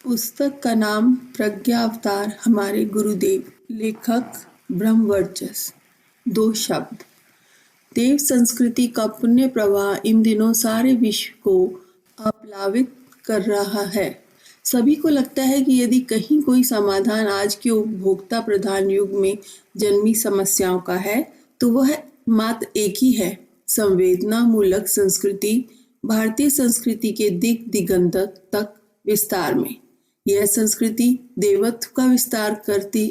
पुस्तक का नाम प्रज्ञा अवतार हमारे गुरुदेव। लेखक ब्रह्मवर्चस्व। 2 शब्द। देव संस्कृति का पुण्य प्रवाह इन दिनों सारे विश्व को आप्लावित कर रहा है। सभी को लगता है कि यदि कहीं कोई समाधान आज के उपभोक्ता प्रधान युग में जन्मी समस्याओं का है तो वह मात्र एक ही है, संवेदना मूलक संस्कृति भारतीय संस्कृति के दिग दिगंत तक विस्तार में। यह संस्कृति देवत्व का विस्तार करती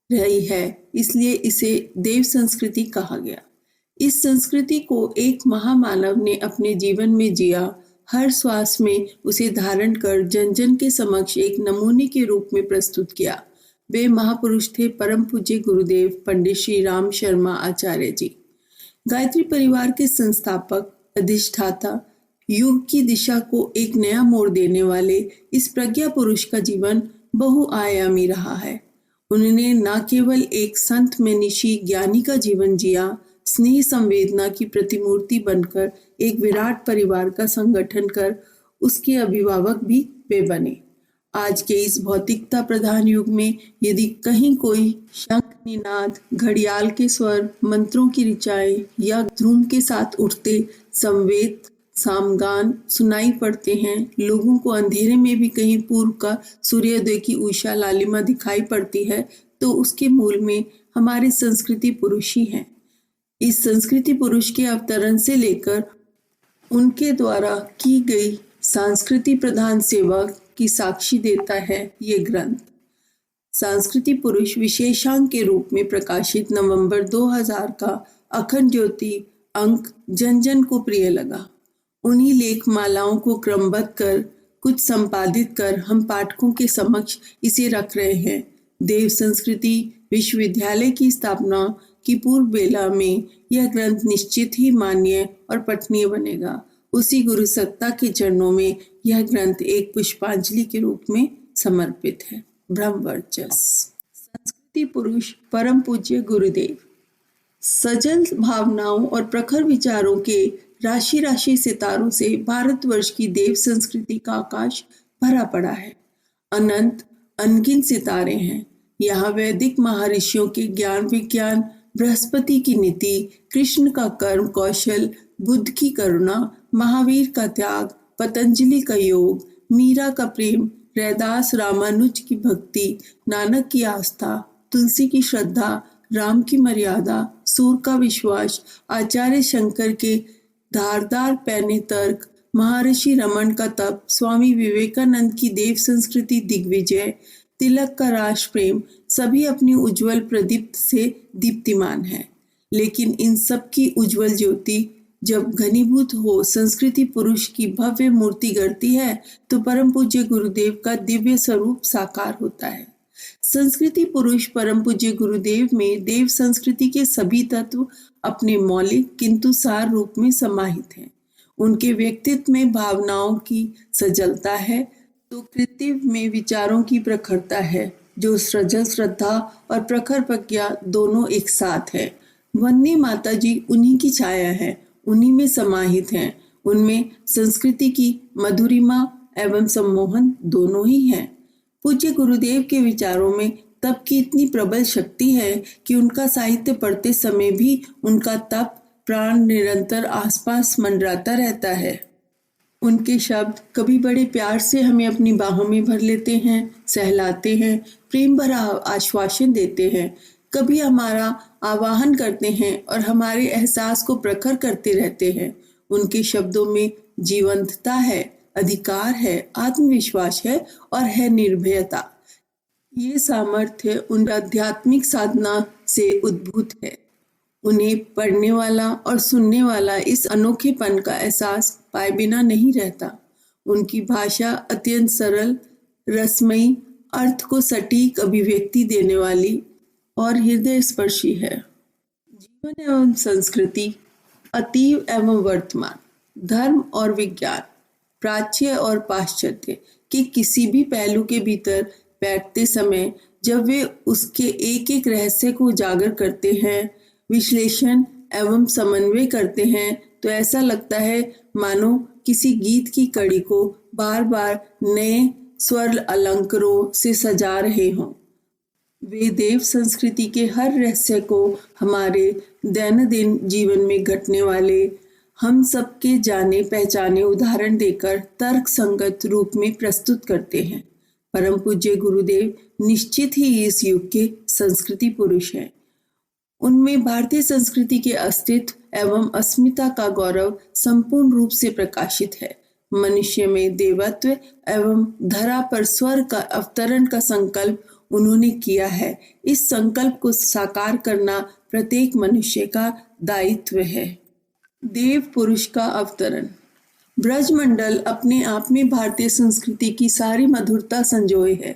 रही है, इसलिए इसे देव संस्कृति कहा गया। इस संस्कृति को एक महामानव ने अपने जीवन में जिया, हर श्वास में उसे धारण कर जन जन के समक्ष एक नमूने के रूप में प्रस्तुत किया। वे महापुरुष थे परम पूज्य गुरुदेव पंडित श्री राम शर्मा आचार्य जी। गायत्री परिवार के संस्थापक, अधिष्ठाता, युग की दिशा को एक नया मोड़ देने वाले इस प्रज्ञा पुरुष का जीवन बहुआयामी रहा है। उन्होंने न केवल एक संत मनीषी ज्ञानी का जीवन जिया, स्नेह संवेदना की प्रतिमूर्ति बनकर एक विराट परिवार का संगठन कर उसके अभिभावक भी वे बने। आज के इस भौतिकता प्रधान युग में यदि कहीं कोई शंख निनाद, घड़ियाल के स्वर, मंत्रों की ऋचाएं या धूम के साथ उठते संवेद सामगान सुनाई पड़ते हैं, लोगों को अंधेरे में भी कहीं पूर्व का सूर्योदय की उषा लालिमा दिखाई पड़ती है, तो उसके मूल में हमारे संस्कृति पुरुष ही हैं। इस संस्कृति पुरुष के अवतरण से लेकर उनके द्वारा की गई सांस्कृतिक प्रधान सेवा की साक्षी देता है ये ग्रंथ। संस्कृति पुरुष विशेषांक के रूप में प्रकाशित नवंबर 2000 का अखंड ज्योति अंक जन जन को प्रिय लगा। उन्हीं लेख मालाओं को क्रमबद्ध कर कुछ संपादित कर हम पाठकों के समक्ष इसे रख रहे हैं। देव संस्कृति विश्वविद्यालय की स्थापना की पूर्व बेला में यह ग्रंथ निश्चित ही मान्य और पठनीय बनेगा। उसी गुरु सत्ता के चरणों में यह ग्रंथ एक पुष्पांजलि के रूप में समर्पित है। ब्रह्मवर्चस्व। संस्कृति पुरुष परम पूज्य गुरुदेव। सजल भावनाओं और प्रखर विचारों के राशि राशि सितारों से भारतवर्ष की देव संस्कृति का आकाश भरा पड़ा है। अनंत अनगिन सितारे हैं। यहाँ वैदिक महर्षियों के ज्ञान विज्ञान, बृहस्पति की नीति, कृष्ण का कर्म कौशल, बुद्ध की करुणा, महावीर का त्याग, पतंजलि का योग, मीरा का प्रेम, रैदास रामानुज की भक्ति, नानक की आस्था, तुलसी की श्रद्धा, राम की मर्यादा, सूर का विश्वास, आचार्य शंकर के धारदार पैने तर्क, महर्षि रमन का तप, स्वामी विवेकानंद की देव संस्कृति दिग्विजय, तिलक का राष्ट्र प्रेम, सभी अपनी उज्जवल प्रदीप्त से दीप्तिमान है। लेकिन इन सब की उज्जवल ज्योति जब घनीभूत हो संस्कृति पुरुष की भव्य मूर्ति गढ़ती है तो परम पूज्य गुरुदेव का दिव्य स्वरूप साकार होता है। संस्कृति पुरुष परम पूज्य गुरुदेव में देव संस्कृति के सभी तत्व अपने मौलिक किंतु सार रूप में समाहित हैं। उनके व्यक्तित्व में भावनाओं की सजलता है तो कृत्य में विचारों की प्रखरता है, जो सजल श्रद्धा और प्रखर प्रज्ञा दोनों एक साथ है। वन्नी माता जी उन्हीं की छाया है, उन्हीं में समाहित हैं। उनमें संस्कृति की मधुरिमा एवं सम्मोहन दोनों ही हैं। पूज्य गुरुदेव के विचारों में तप की इतनी प्रबल शक्ति है कि उनका साहित्य पढ़ते समय भी उनका तप प्राण निरंतर आसपास मंडराता रहता है। उनके शब्द कभी बड़े प्यार से हमें अपनी बाहों में भर लेते हैं, सहलाते हैं, प्रेम भरा आश्वासन देते हैं, कभी हमारा आवाहन करते हैं और हमारे एहसास को प्रखर करते रहते हैं। उनके शब्दों में जीवंतता है, अधिकार है, आत्मविश्वास है और है निर्भयता। ये सामर्थ्य उन आध्यात्मिक साधना से उद्भूत है। उन्हें पढ़ने वाला और सुनने वाला इस अनोखेपन का एहसास पाए बिना नहीं रहता। उनकी भाषा अत्यंत सरल, रसमयी, अर्थ को सटीक अभिव्यक्ति देने वाली और हृदय स्पर्शी है। जीवन एवं संस्कृति, अतीव एवं वर्तमान, धर्म और विज्ञान, प्राच्य और पाश्चात्य के किसी भी पहलू के भीतर बैठते समय जब वे उसके एक एक रहस्य को उजागर करते हैं, विश्लेषण एवं समन्वय करते हैं, तो ऐसा लगता है मानो किसी गीत की कड़ी को बार बार नए स्वर्ण अलंकारों से सजा रहे हों। वे देव संस्कृति के हर रहस्य को हमारे दैनंदिन जीवन में घटने वाले हम सबके जाने पहचाने उदाहरण देकर तर्क संगत रूप में प्रस्तुत करते हैं। परम पूज्य गुरुदेव निश्चित ही इस युग के संस्कृति पुरुष हैं। उनमें भारतीय संस्कृति के अस्तित्व एवं अस्मिता का गौरव संपूर्ण रूप से प्रकाशित है। मनुष्य में देवत्व एवं धरा पर स्वर्ग का अवतरण का संकल्प उन्होंने किया है। इस संकल्प को साकार करना प्रत्येक मनुष्य का दायित्व है। देव पुरुष का अवतरण। ब्रजमंडल अपने आप में भारतीय संस्कृति की सारी मधुरता संजोए है।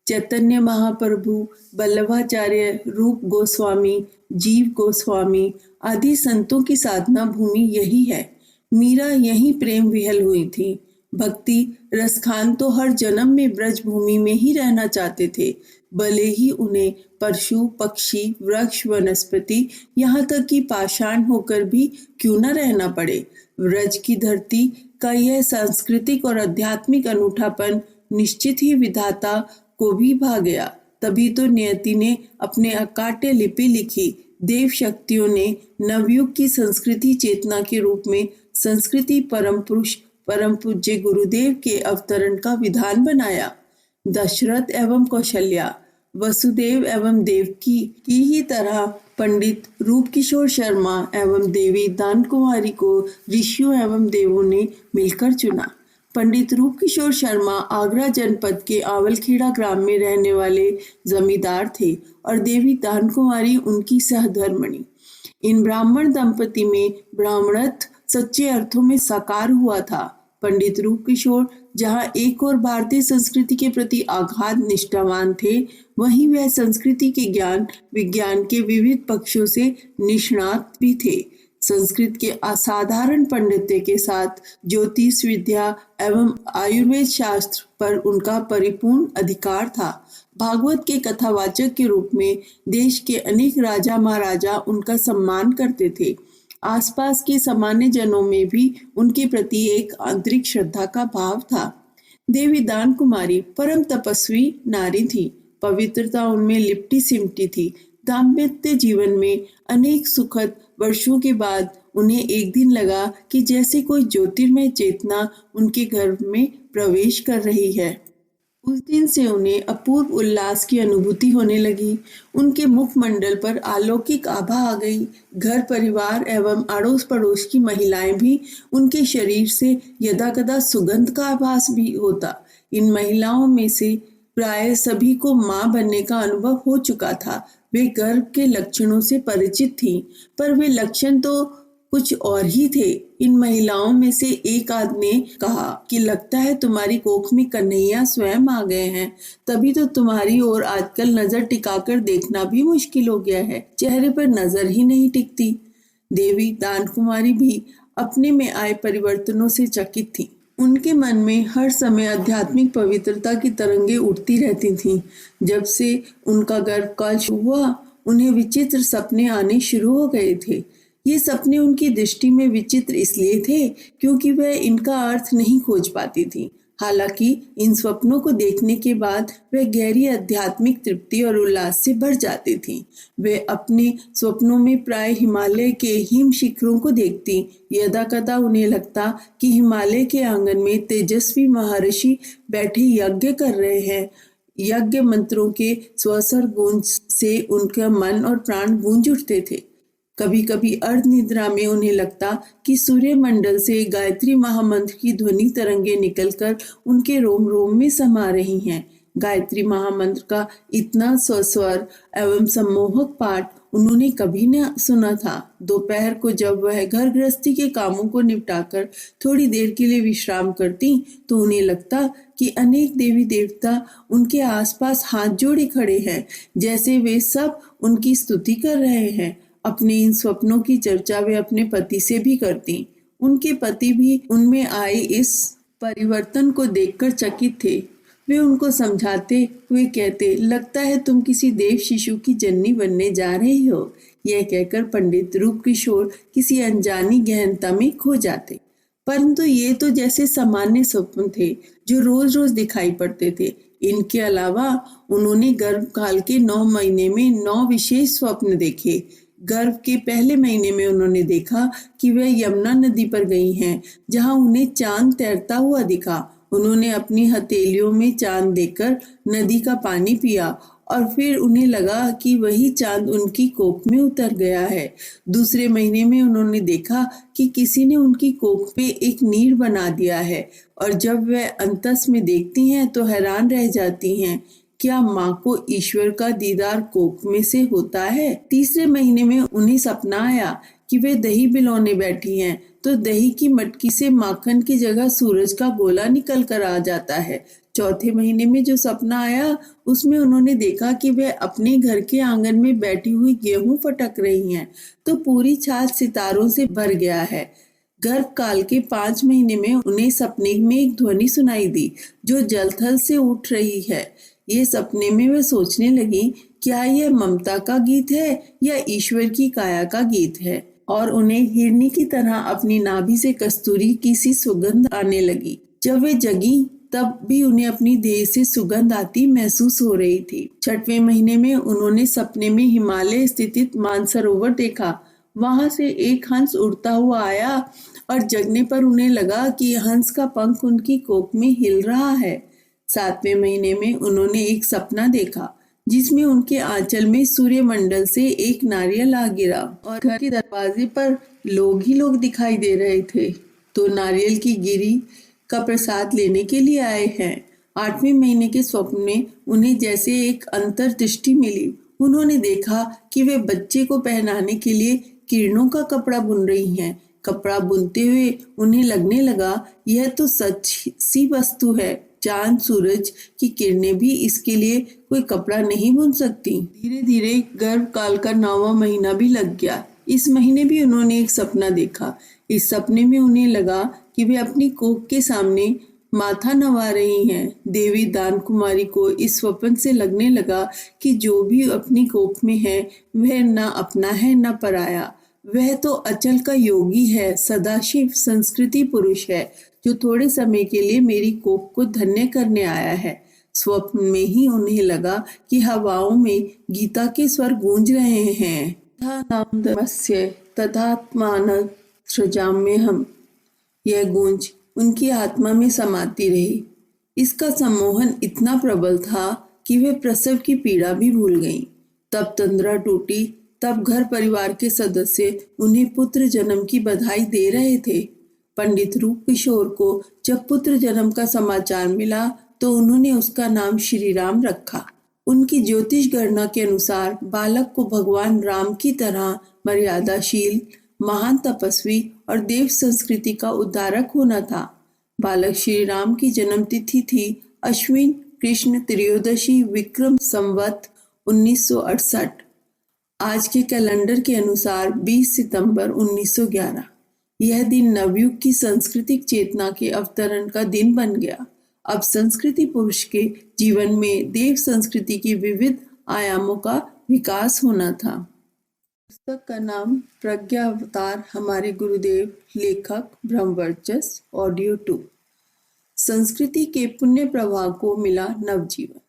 चैतन्य महाप्रभु, वल्लभाचार्य, रूप गोस्वामी, जीव गोस्वामी आदि संतों की साधना भूमि यही है। मीरा यहीं प्रेम विहल हुई थी। भक्ति रसखान तो हर जन्म में ब्रज भूमि में ही रहना चाहते थे, भले ही उन्हें पशु पक्षी वृक्ष वनस्पति यहाँ तक कि पाषाण होकर भी क्यों न रहना पड़े। ब्रज की धरती का यह सांस्कृतिक और आध्यात्मिक अनूठापन निश्चित ही विधाता को भी भा गया। तभी तो नियति ने अपने अकाट्य लिपि लिखी। देव शक्तियों ने नवयुग की संस्कृति चेतना के रूप में संस्कृति परम पुरुष परम पूज्य गुरुदेव के अवतरण का विधान बनाया। दशरथ एवं कौशल्या, वसुदेव एवं देवकी की ही तरह पंडित रूप किशोर शर्मा एवं देवी दान कुमारी को ऋषियों एवं देवों ने मिलकर चुना। पंडित रूप किशोर शर्मा आगरा जनपद के आवलखेड़ा ग्राम में रहने वाले जमींदार थे और देवी दान कुमारी उनकी सहधर्मणी। इन ब्राह्मण दंपति में ब्राह्मणत्व सच्चे अर्थों में साकार हुआ था। पंडित रूप किशोर जहाँ एक और भारतीय संस्कृति के प्रति अगाध निष्ठावान थे, वहीं वह संस्कृति के ज्ञान विज्ञान के विविध पक्षों से निष्णात भी थे। संस्कृत के असाधारण पांडित्य के साथ ज्योतिष विद्या एवं आयुर्वेद शास्त्र पर उनका परिपूर्ण अधिकार था। भागवत के कथावाचक के रूप में देश के अनेक राजा महाराजा उनका सम्मान करते थे। आसपास के सामान्य जनों में भी उनके प्रति एक आंतरिक श्रद्धा का भाव था। देवी दान कुमारी परम तपस्वी नारी थी। पवित्रता उनमें लिपटी सिमटी थी। दाम्पत्य जीवन में अनेक सुखद वर्षों के बाद उन्हें एक दिन लगा कि जैसे कोई ज्योतिर्मय चेतना उनके घर में प्रवेश कर रही है। उस दिन से उन्हें अपूर्व उल्लास की अनुभूति होने लगी। उनके मुखमंडल पर अलौकिक आभा आ गई। घर परिवार एवं अड़ोस पड़ोस की महिलाएं भी उनके शरीर से यदाकदा सुगंध का आभास भी होता। इन महिलाओं में से प्राय सभी को मां बनने का अनुभव हो चुका था। वे गर्भ के लक्षणों से परिचित थीं, पर वे लक्षण तो कुछ और ही थे। इन महिलाओं में से एक आदमी ने कहा कि लगता है तुम्हारी कोख में कन्हैया स्वयं आ गए हैं, तभी तो तुम्हारी ओर आजकल नजर टिकाकर देखना भी मुश्किल हो गया है। चेहरे पर नजर ही नहीं टिकती। देवी दान कुमारी भी अपने में आए परिवर्तनों से चकित थी। उनके मन में हर समय आध्यात्मिक पवित्रता की तरंगे उठती रहती थीं। जब से उनका गर्भ काल शुरू हुआ, उन्हें विचित्र सपने आने शुरू हो गए थे। ये सपने उनकी दृष्टि में विचित्र इसलिए थे क्योंकि वह इनका अर्थ नहीं खोज पाती थी। हालांकि इन स्वप्नों को देखने के बाद वह गहरी आध्यात्मिक तृप्ति और उल्लास से भर जाती थी। वे अपने स्वप्नों में प्राय हिमालय के हिम शिखरों को देखती। यदाकदा उन्हें लगता कि हिमालय के आंगन में तेजस्वी महर्षि बैठे यज्ञ कर रहे हैं। यज्ञ मंत्रों के स्वसर गूंज से उनका मन और प्राण गूंज उठते थे। कभी कभी अर्ध निद्रा में उन्हें लगता कि सूर्य मंडल से गायत्री महामंत्र की ध्वनि तरंगे निकलकर उनके रोम रोम में समा रही हैं। गायत्री महामंत्र का इतना सस्वर एवं सम्मोहक पाठ उन्होंने कभी न सुना था। दोपहर को जब वह घर गृहस्थी के कामों को निपटाकर थोड़ी देर के लिए विश्राम करती, तो उन्हें लगता कि अनेक देवी देवता उनके आसपास हाथ जोड़े खड़े हैं, जैसे वे सब उनकी स्तुति कर रहे हैं। अपने इन स्वप्नों की चर्चा वे अपने पति से भी करती। उनके पति भी उनमें आए इस परिवर्तन को देखकर चकित थे। वे उनको समझाते हुए कहते, लगता है तुम किसी देव शिशु की जननी बनने जा रही हो। यह कहकर पंडित रूप किशोर किसी अनजानी गहनता में खो जाते। परंतु ये तो जैसे सामान्य स्वप्न थे जो रोज रोज दिखाई पड़ते थे। इनके अलावा उन्होंने गर्भकाल के 9 महीने में 9 विशेष स्वप्न देखे। गर्भ के पहले महीने में उन्होंने देखा कि वह यमुना नदी पर गई हैं, जहां उन्हें चांद तैरता हुआ दिखा। उन्होंने अपनी हथेलियों में चांद देखकर नदी का पानी पिया और फिर उन्हें लगा कि वही चांद उनकी कोख में उतर गया है। दूसरे महीने में उन्होंने देखा कि किसी ने उनकी कोख पे एक नीर बना दिया है और जब वह अंतस में देखती हैं तो हैरान रह जाती हैं। क्या माँ को ईश्वर का दीदार कोख में से होता है? तीसरे महीने में उन्हें सपना आया कि वे दही बिलौने बैठी हैं तो दही की मटकी से माखन की जगह सूरज का गोला निकल कर आ जाता है। चौथे महीने में जो सपना आया उसमें उन्होंने देखा कि वे अपने घर के आंगन में बैठी हुई गेहूं फटक रही हैं तो पूरी छात सितारों से भर गया है। गर्भकाल के 5 महीने में उन्हें सपने में एक ध्वनि सुनाई दी जो जलथल से उठ रही है। ये सपने में वे सोचने लगी, क्या यह ममता का गीत है या ईश्वर की काया का गीत है? और उन्हें हिरनी की तरह अपनी नाभि से कस्तूरी की सी सुगंध आने लगी। जब वे जगी तब भी उन्हें अपनी देह से सुगंध आती महसूस हो रही थी। 6वें महीने में उन्होंने सपने में हिमालय स्थित मानसरोवर देखा। वहां से एक हंस उड़ता हुआ आया और जगने पर उन्हें लगा कि हंस का पंख उनकी कोख में हिल रहा है। 7वें महीने में उन्होंने एक सपना देखा जिसमें उनके आंचल में सूर्यमंडल से एक नारियल आ गिरा और घर के दरवाजे पर लोग ही लोग दिखाई दे रहे थे तो नारियल की गिरी का प्रसाद लेने के लिए आए हैं। 8वें महीने के स्वप्न में उन्हें जैसे एक अंतर्दृष्टि मिली। उन्होंने देखा कि वे बच्चे को पहनाने के लिए किरणों का कपड़ा बुन रही हैं। कपड़ा बुनते हुए उन्हें लगने लगा यह तो सच सी वस्तु है। चांद सूरज की किरणें भी इसके लिए कोई कपड़ा नहीं बुन सकती। धीरे धीरे गर्भकाल का 9वां महीना भी लग गया। इस महीने भी उन्होंने एक सपना देखा। इस सपने में उन्हें लगा कि वे अपनी कोख के सामने माथा नवा रही हैं। देवी दान कुमारी को इस स्वप्न से लगने लगा कि जो भी अपनी कोख में है वह न अपना है न पराया। वह तो अचल का योगी है, सदाशिव संस्कृति पुरुष है जो थोड़े समय के लिए मेरी कोख को धन्य करने आया है। स्वप्न में ही उन्हें लगा कि हवाओं में गीता के स्वर गूंज रहे हैं। तथात्मान सृजाम्यहम्। यह गूंज उनकी आत्मा में समाती रही। इसका सम्मोहन इतना प्रबल था कि वे प्रसव की पीड़ा भी भूल गईं। तब तंद्रा टूटी। तब घर परिवार के सदस्य उन्हें पुत्र जन्म की बधाई दे रहे थे। पंडित रूप किशोर को जब पुत्र जन्म का समाचार मिला तो उन्होंने उसका नाम श्री राम रखा। उनकी ज्योतिष गणना के अनुसार बालक को भगवान राम की तरह मर्यादाशील, महान तपस्वी और देव संस्कृति का उद्धारक होना था। बालक श्री राम की जन्म तिथि थी अश्विन कृष्ण त्रयोदशी विक्रम संवत 1968। आज के कैलेंडर के अनुसार 20 सितंबर 1911। यह दिन नवयुग की सांस्कृतिक चेतना के अवतरण का दिन बन गया। अब संस्कृति पुरुष के जीवन में देव संस्कृति की विविध आयामों का विकास होना था। पुस्तक का नाम प्रज्ञा अवतार हमारे गुरुदेव, लेखक ब्रह्मवर्चस, ऑडियो 2। संस्कृति के पुण्य प्रवाह को मिला नवजीवन।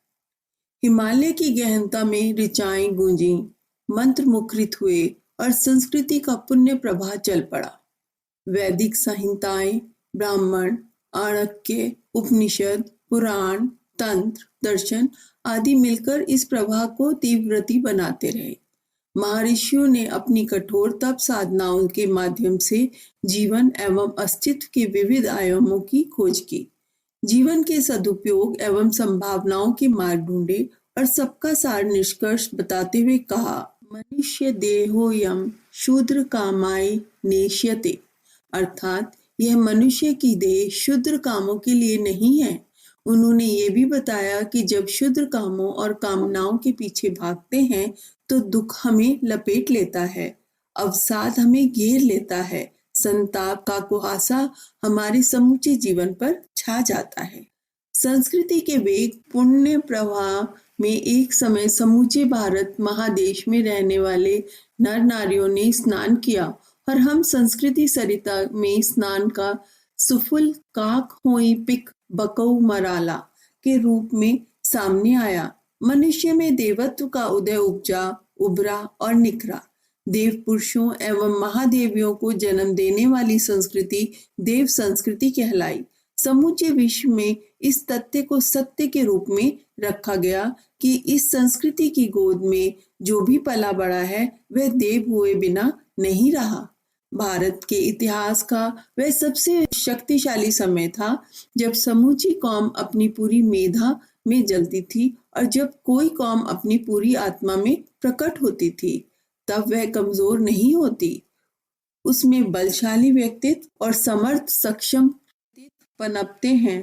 हिमालय की गहनता में ऋचाएं गूंजी, मंत्र मुखरित हुए और संस्कृति का पुण्य प्रवाह चल पड़ा। वैदिक संहिताएं, ब्राह्मण, आर्णक्य, उपनिषद, पुराण, तंत्र, दर्शन आदि मिलकर इस प्रवाह को तीव्रती बनाते रहे। महर्षियों ने अपनी कठोर तप साधनाओं के माध्यम से जीवन एवं अस्तित्व के विविध आयामों की खोज की। जीवन के सदुपयोग एवं संभावनाओं के मार्ग ढूंढे और सबका सार निष्कर्ष बताते हुए कहा, मनुष्य देहोयम शूद्र कामाय नेष्यते। अर्थात यह मनुष्य की देह शूद्र कामों के लिए नहीं है। उन्होंने ये भी बताया कि जब शूद्र कामों और कामनाओं के पीछे भागते हैं तो दुख हमें लपेट लेता है, अवसाद हमें घेर लेता है, संताप का कुहासा हमारे समूचे जीवन पर छा जाता है। संस्कृति के वेग पुण्य प्रवाह में एक समय समूचे भारत महादेश में रहने वाले नर नारियों ने स्नान किया और हम संस्कृति सरिता में स्नान का सुफुल काक होई पिक बकऊ मराला के रूप में सामने आया। मनुष्य में देवत्व का उदय उपजा, उभरा और निखरा। देव पुरुषों एवं महादेवियों को जन्म देने वाली संस्कृति देव संस्कृति कहलाई। समूचे विश्व में इस तथ्य को सत्य के रूप में रखा गया कि इस संस्कृति की गोद में जो भी पला बड़ा है वह देव हुए बिना नहीं रहा। भारत के इतिहास का वह सबसे शक्तिशाली समय था जब समूची कौम अपनी पूरी मेधा में जलती थी और जब कोई कौम अपनी पूरी आत्मा में प्रकट होती थी तब वह कमजोर नहीं होती। उसमें बलशाली व्यक्तित्व और समर्थ सक्षम पनपते हैं।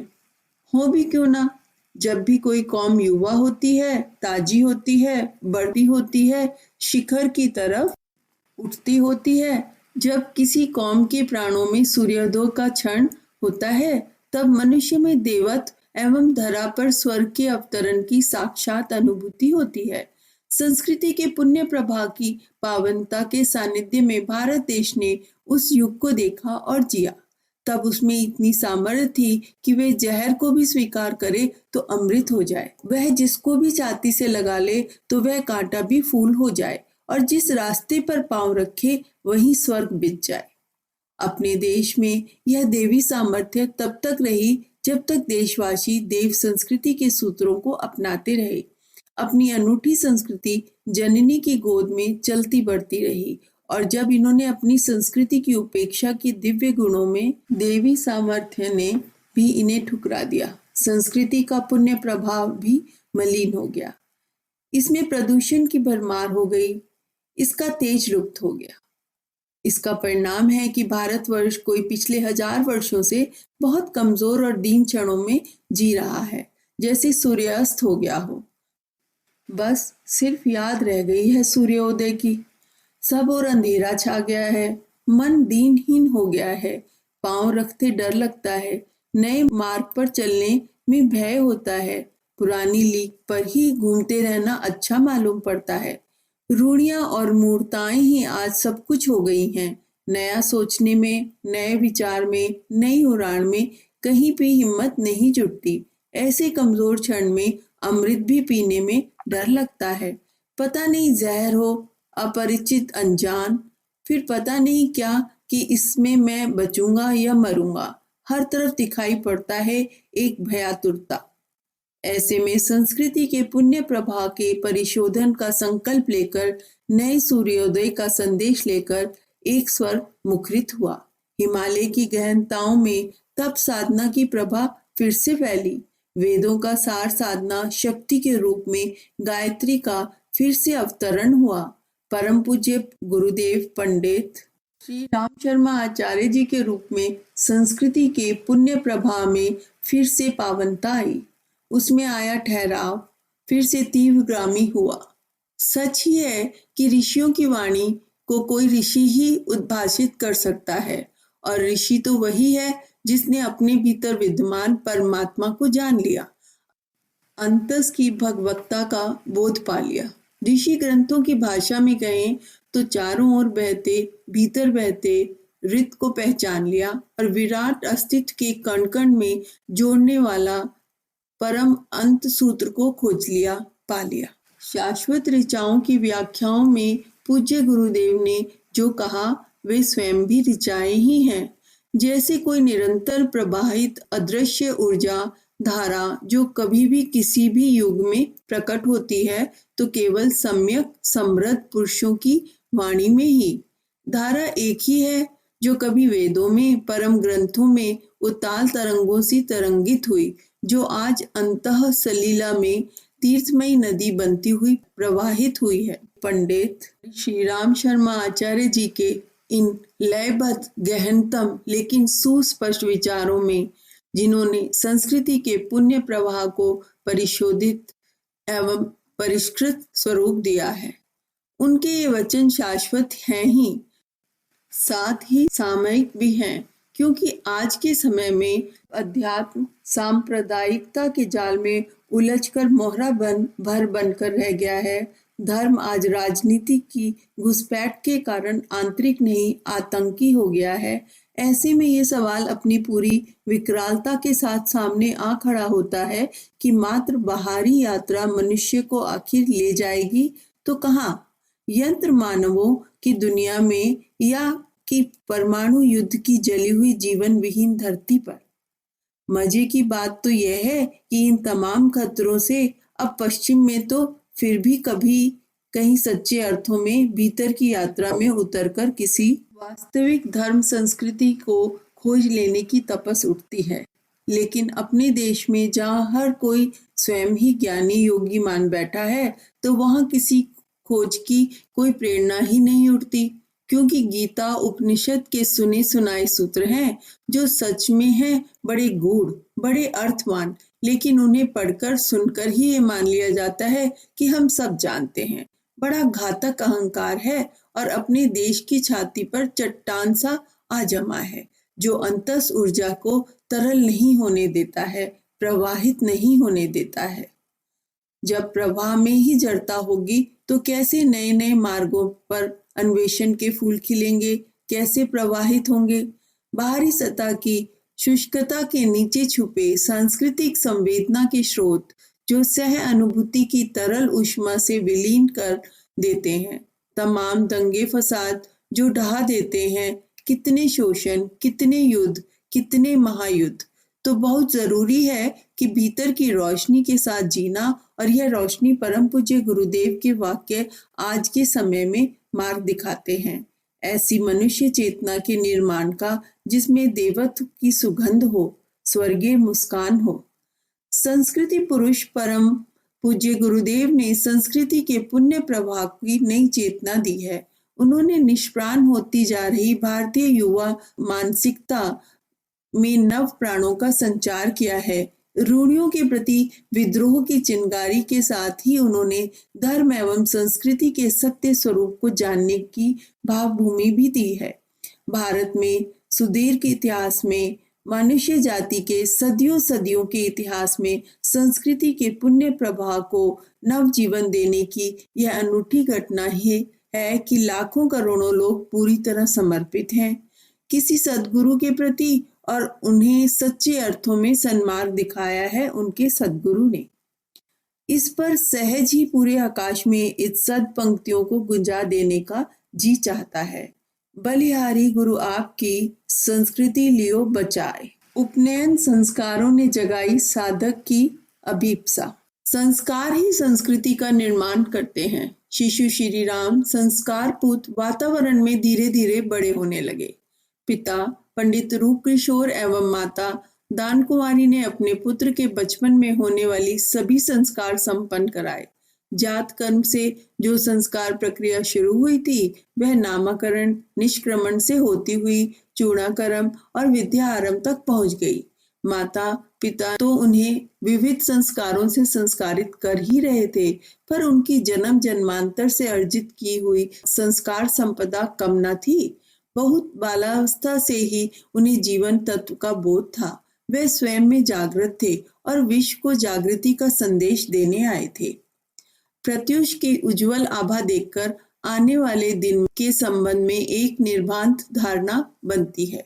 हो भी क्यों ना, जब भी कोई कौम युवा होती है, ताजी होती है, बढ़ती होती है, शिखर की तरफ उठती होती है, जब किसी कौम के प्राणों में सूर्योदय का क्षण होता है तब मनुष्य में देवत्व एवं धरा पर स्वर्ग के अवतरण की साक्षात अनुभूति होती है। संस्कृति के पुण्य प्रभा की पावनता के सानिध्य में भारत देश ने उस युग को देखा और जिया। तब उसमें इतनी सामर्थ्य थी कि वह जहर को भी स्वीकार करे तो अमृत हो जाए, वह जिसको भी छाती से लगा ले तो वह कांटा भी फूल हो जाए, और जिस रास्ते पर पांव रखे वहीं स्वर्ग बिछ जाए। अपने देश में यह देवी सामर्थ्य तब तक रही जब तक देशवासी देव संस्कृति के सूत्रों को अपनाते रहे। अपनी अनूठी संस्कृति जननी की गोद में चलती बढ़ती रही, और जब इन्होंने अपनी संस्कृति की उपेक्षा की दिव्य गुणों में देवी सामर्थ्य ने भी इन्हें ठुकरा दिया। संस्कृति का पुण्य प्रभाव भी मलिन हो गया, इसमें प्रदूषण की भरमार हो गई, इसका तेज लुप्त हो गया। इसका परिणाम है कि भारतवर्ष कोई पिछले 1000 वर्षों से बहुत कमजोर और दीन क्षणों में जी रहा है, जैसे सूर्यास्त हो गया हो। बस सिर्फ याद रह गई है सूर्योदय की। सब और अंधेरा छा गया है, मन दीनहीन हो गया है, पांव रखते डर लगता है, नए मार्ग पर चलने में भय होता है, पुरानी लीक पर ही घूमते रहना अच्छा मालूम पड़ता है। रूढ़ियां और मूर्ताएं ही आज सब कुछ हो गई हैं। नया सोचने में, नए विचार में, नई उड़ान में कहीं भी हिम्मत नहीं जुटती। ऐसे कमजोर क्षण में अमृत भी पीने में डर लगता है। पता नहीं जहर हो, अपरिचित अनजान, फिर पता नहीं क्या कि इसमें मैं बचूंगा या मरूंगा। हर तरफ दिखाई पड़ता है एक भयातुरता। ऐसे में संस्कृति के पुण्य प्रभा के परिशोधन का संकल्प लेकर, नए सूर्योदय का संदेश लेकर एक स्वर मुखरित हुआ। हिमालय की गहनताओं में तप साधना की प्रभा फिर से फैली। वेदों का सार साधना शक्ति के रूप में गायत्री का फिर से अवतरण हुआ। परम पूज्य गुरुदेव पंडित श्री राम शर्मा आचार्य जी के रूप में संस्कृति के पुण्य प्रभा में फिर से पावनता आई। उसमें आया ठहराव फिर से तीव्रगामी हुआ। सच ही है कि ऋषियों की वाणी को कोई ऋषि ही उद्भाषित कर सकता है, और ऋषि तो वही है जिसने अपने भीतर विद्यमान परमात्मा को जान लिया, अंतस की भगवत्ता का बोध पा लिया। ऋषि ग्रंथों की भाषा में कहें तो चारों ओर बहते, भीतर बहते रित को पहचान लिया और विराट अस्तित्व के कण कण में जोड़ने वाला परम अंत सूत्र को खोज लिया, पा लिया। शाश्वत ऋचाओं की व्याख्याओं में पूज्य गुरुदेव ने जो कहा वे स्वयं भी ऋचाएं ही हैं। जैसे कोई निरंतर प्रवाहित अदृश्य ऊर्जा धारा जो कभी भी किसी भी युग में प्रकट होती है तो केवल सम्यक समृद्ध पुरुषों की वाणी में ही। धारा एक ही है जो कभी वेदों में, परम ग्रंथों में उताल तरंगों सी तरंगित हुई, जो आज अंतः सलीला में तीर्थमयी नदी बनती हुई प्रवाहित हुई है। पंडित श्री राम शर्मा आचार्य जी के इन लयबद्ध, गहनतम लेकिन सुस्पष्ट विचारों में, जिन्होंने संस्कृति के पुण्य प्रवाह को परिशोधित एवं परिष्कृत स्वरूप दिया है, उनके ये वचन शाश्वत हैं ही, साथ ही सामयिक भी हैं, क्योंकि आज के समय में अध्यात्म सांप्रदायिकता के जाल में उलझकर मोहरा भर बनकर रह गया है। धर्म आज राजनीति की घुसपैठ के कारण आंतरिक नहीं आतंकी हो गया है। ऐसे में ये सवाल अपनी पूरी विकरालता के साथ सामने आ खड़ा होता है कि मात्र बाहरी यात्रा मनुष्य को आखिर ले जाएगी तो कहाँ? यंत्र मानवों की दुनिया में या कि परमाणु युद्ध की जली हुई जीवन विहीन धरती पर? मजे की बात तो यह है कि इन तमाम खतरों से अब पश्चिम में तो फिर भी कभी कहीं सच्चे अर्थों में भीतर की यात्रा में उतरकर किसी वास्तविक धर्म संस्कृति को खोज लेने की तपस उठती है। लेकिन अपने देश में जहाँ हर कोई स्वयं ही ज्ञानी योगी मान बैठा है, तो वहाँ किसी खोज की कोई प्रेरणा ही नहीं उठती, क्योंकि गीता उपनिषद के सुने सुनाए सूत्र हैं जो सच में हैं बड़े गूढ़, बड़े अर्थवान, लेकिन उन्हें पढ़कर सुनकर ही ये मान लिया जाता है कि हम सब जानते हैं। बड़ा घातक अहंकार है और अपने देश की छाती पर चट्टान सा आ जमा है, जो अंतस ऊर्जा को तरल नहीं होने देता है, प्रवाहित नहीं होने देता है। जब प्रवाह में ही जड़ता होगी तो कैसे नए नए मार्गों पर अन्वेषण के फूल खिलेंगे, कैसे प्रवाहित होंगे? बाहरी सतह की शुष्कता के नीचे छुपे सांस्कृतिक संवेदना के स्रोत जो सह अनुभूति की तरल ऊष्मा से विलीन कर देते हैं, तमाम दंगे फसाद जो ढहा देते हैं, कितने शोषण, कितने युद्ध, कितने महायुद्ध। तो बहुत जरूरी है कि भीतर की रोशनी के साथ जीना, और यह रोशनी परम पूज्य गुरुदेव के वाक्य आज के समय में मार्ग दिखाते हैं। ऐसी मनुष्य चेतना के निर्माण का जिसमें देवत्व की सुगंध हो, स्वर्गीय मुस्कान हो। संस्कृति पुरुष परम पूज्य गुरुदेव ने संस्कृति के पुण्य प्रवाह की नई चेतना दी है। उन्होंने निष्प्राण होती जा रही भारतीय युवा मानसिकता में नव प्राणों का संचार किया है। रूढ़ियों के प्रति विद्रोह की चिंगारी के साथ ही उन्होंने धर्म एवं संस्कृति के सत्य स्वरूप को जानने की भावभूमि भी दी है। भारत में सुदीर्घ इतिहास में, मनुष्य जाति के सदियों सदियों के इतिहास में संस्कृति के पुण्य प्रवाह को नव जीवन देने की यह अनूठी घटना ही है कि लाखों करोड़ों लोग पूरी तरह समर्पित हैं किसी सद्गुरु के प्रति, और उन्हें सच्चे अर्थों में सन्मार्ग दिखाया है उनके सद्गुरु ने। इस पर सहज ही पूरे आकाश में इस सद पंक्तियों को गुंजा देने का जी चाहता है। बलिहारी गुरु आपकी संस्कृति लियो बचाए। उपनयन संस्कारों ने जगाई साधक की अभीप्सा। संस्कार ही संस्कृति का निर्माण करते हैं। शिशु श्री राम संस्कारपूत वातावरण में धीरे धीरे बड़े होने लगे। पिता पंडित रूप किशोर एवं माता दान कुमारी ने अपने पुत्र के बचपन में होने वाली सभी संस्कार संपन्न कराए। जात कर्म से जो संस्कार प्रक्रिया शुरू हुई थी, वह नामकरण निष्क्रमण से होती हुई चूड़ाकर्म और विद्या आरंभ तक पहुंच गई। माता पिता तो उन्हें विविध संस्कारों से संस्कारित कर ही रहे थे, पर उनकी जन्म जन्मांतर से अर्जित की हुई संस्कार संपदा कम न थी। बहुत बालावस्था से ही उन्हें जीवन तत्व का बोध था। वे स्वयं में जागृत थे और विश्व को जागृति का संदेश देने आए थे। प्रत्युष के उज्जवल आभा देखकर आने वाले दिन के संबंध में एक निर्भांत धारणा बनती है।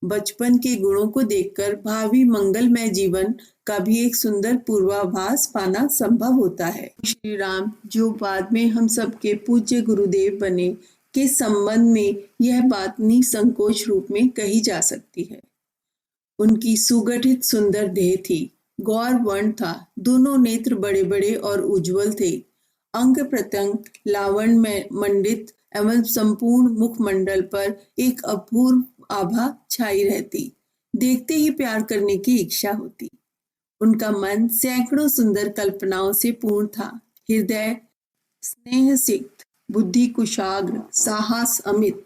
बचपन के गुणों को देखकर भावी मंगलमय जीवन का भी एक सुंदर पूर्वाभास पाना संभव होता है। श्री राम जो बाद में हम सबके पूज्य गुरुदेव बने के संबंध में यह बात निसंकोच रूप में कही जा सकती है। उनकी सुगठित सुंदर देह थी, गौर वर्ण था, दोनों नेत्र बड़े बड़े और उज्जवल थे, अंग प्रत्यंग लावण्य में मंडित एवं संपूर्ण मुखमंडल पर एक अपूर्व आभा छाई रहती। देखते ही प्यार करने की इच्छा होती। उनका मन सैकड़ों सुंदर कल्पनाओं से पूर्ण था। हृदय स्नेह सिक्त, बुद्धि कुशाग्र, साहस अमित,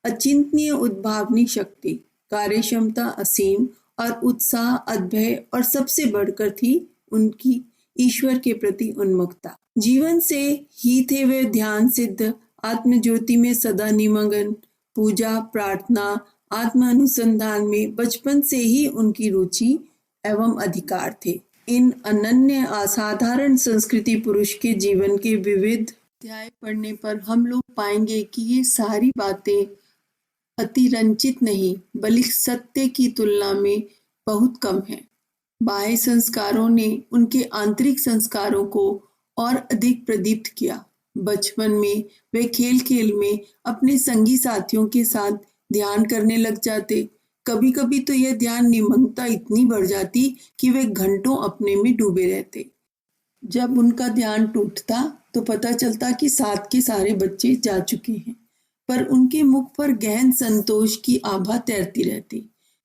अचिंतनीय उद्भावनी शक्ति, कार्यक्षमता असीम और उत्साह अद्भय, और सबसे बढ़कर थी उनकी ईश्वर के प्रति उन्मुखता। जीवन से ही थे वे ध्यान सिद्ध, आत्मज्योति में सदा निमग्न, पूजा प्रार्थना आत्म अनुसंधान में बचपन से ही उनकी रुचि एवं अधिकार थे। इन अनन्य असाधारण संस्कृति पुरुष के जीवन के विविध अध्याय पढ़ने पर हम लोग पाएंगे कि ये सारी बातें अतिरंजित नहीं बल्कि सत्य की तुलना में बहुत कम है। बाह्य संस्कारों ने उनके आंतरिक संस्कारों को और अधिक प्रदीप्त किया। बचपन में वे खेल खेल में अपने संगी साथियों के साथ ध्यान करने लग जाते। कभी कभी तो यह ध्यान निमग्नता इतनी बढ़ जाती कि वे घंटों अपने में डूबे रहते। जब उनका ध्यान टूटता तो पता चलता कि साथ के सारे बच्चे जा चुके हैं, पर उनके मुख पर गहन संतोष की आभा तैरती रहती।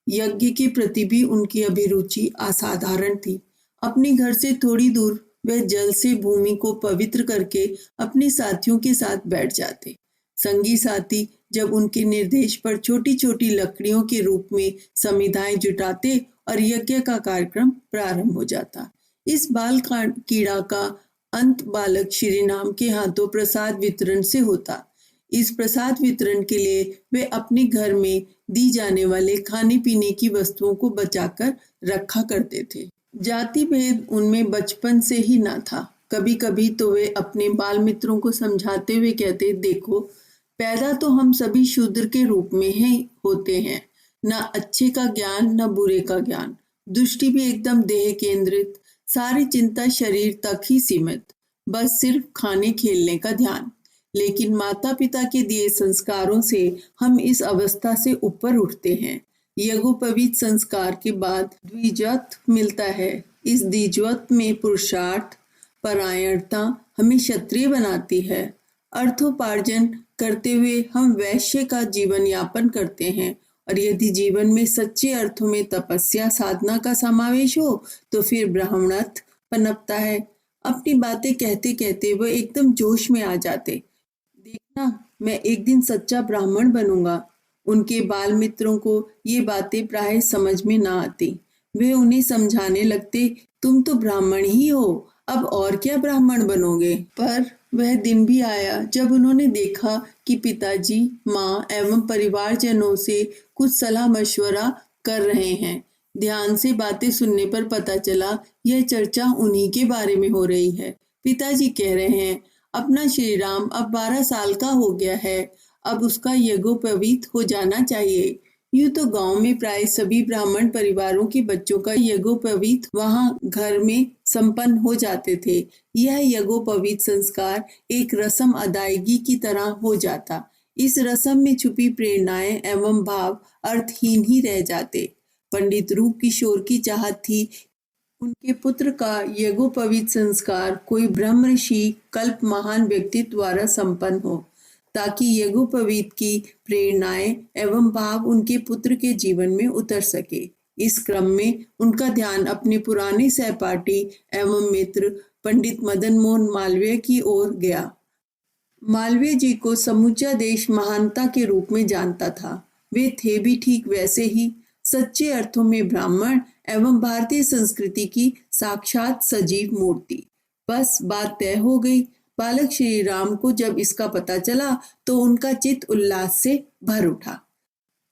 यज्ञ के प्रति भी उनकी अभिरुचि असाधारण थी। अपने घर से थोड़ी दूर वह जल से भूमि को पवित्र करके अपने साथियों के साथ बैठ जाते। संगी साथी जब उनके निर्देश पर छोटी छोटी लकड़ियों के रूप में समिधाएं जुटाते और यज्ञ का कार्यक्रम प्रारंभ हो जाता। इस बाल कीड़ा का अंत बालक श्री राम के हाथों प्रसाद वितरण से होता। इस प्रसाद वितरण के लिए वे अपने घर में दी जाने वाले खाने पीने की वस्तुओं को बचाकर रखा करते थे। जाति भेद उनमें बचपन से ही ना था। कभी कभी तो वे अपने बाल मित्रों को समझाते हुए कहते, देखो, पैदा तो हम सभी शूद्र के रूप में ही होते हैं। न अच्छे का ज्ञान न बुरे का ज्ञान, दृष्टि भी एकदम देह केंद्रित, सारी चिंता शरीर तक ही सीमित, बस सिर्फ खाने खेलने का ध्यान। लेकिन माता पिता के दिए संस्कारों से हम इस अवस्था से ऊपर उठते हैं। यज्ञोपवीत संस्कार के बाद द्विजत्व मिलता है। इस द्विजत्व में पुरुषार्थ परायणता हमें क्षत्रिय बनाती है। अर्थोपार्जन करते हुए हम वैश्य का जीवन यापन करते हैं, और यदि जीवन में सच्चे अर्थों में तपस्या साधना का समावेश हो तो फिर ब्राह्मणत्व पनपता है। अपनी बातें कहते कहते वह एकदम जोश में आ जाते। देखना, मैं एक दिन सच्चा ब्राह्मण बनूंगा। उनके बाल मित्रों को ये बातें प्राय समझ में ना आती। वे उन्हें समझाने लगते, तुम तो ब्राह्मण ही हो, अब और क्या ब्राह्मण बनोगे। पर वह दिन भी आया जब उन्होंने देखा कि पिताजी माँ एवं परिवारजनों से कुछ सलाह मशवरा कर रहे हैं। ध्यान से बातें सुनने पर पता चला यह चर्चा उन्हीं के बारे में हो रही है। पिताजी कह रहे हैं, अपना श्री राम अब 12 साल का हो गया है, अब उसका यज्ञोपवीत हो जाना चाहिए। यूं तो गांव में प्राय सभी ब्राह्मण परिवारों के बच्चों का यज्ञोपवीत वहां घर में संपन्न हो जाते थे। यह यज्ञोपवीत संस्कार एक रस्म अदायगी की तरह हो जाता। इस रस्म में छुपी प्रेरणाएं एवं भाव अर्थहीन ही रह जाते। पंडित रूप किशोर की चाहत थी उनके पुत्र का यज्ञोपवीत संस्कार कोई ब्रह्म ऋषि कल्प महान व्यक्ति द्वारा संपन्न हो, ताकि यज्ञोपवीत की प्रेरणाएं एवं भाव उनके पुत्र के जीवन में उतर सके। इस क्रम में उनका ध्यान अपने पुराने सहपाठी एवं मित्र पंडित मदन मोहन मालवीय की ओर गया। मालवीय जी को समूचा देश महानता के रूप में जानता था। वे थे भी ठीक वैसे ही सच्चे अर्थों में ब्राह्मण एवं भारतीय संस्कृति की साक्षात सजीव मूर्ति। बस बात तय हो गई। बालक श्री राम को जब इसका पता चला तो उनका चित्त उल्लास से भर उठा।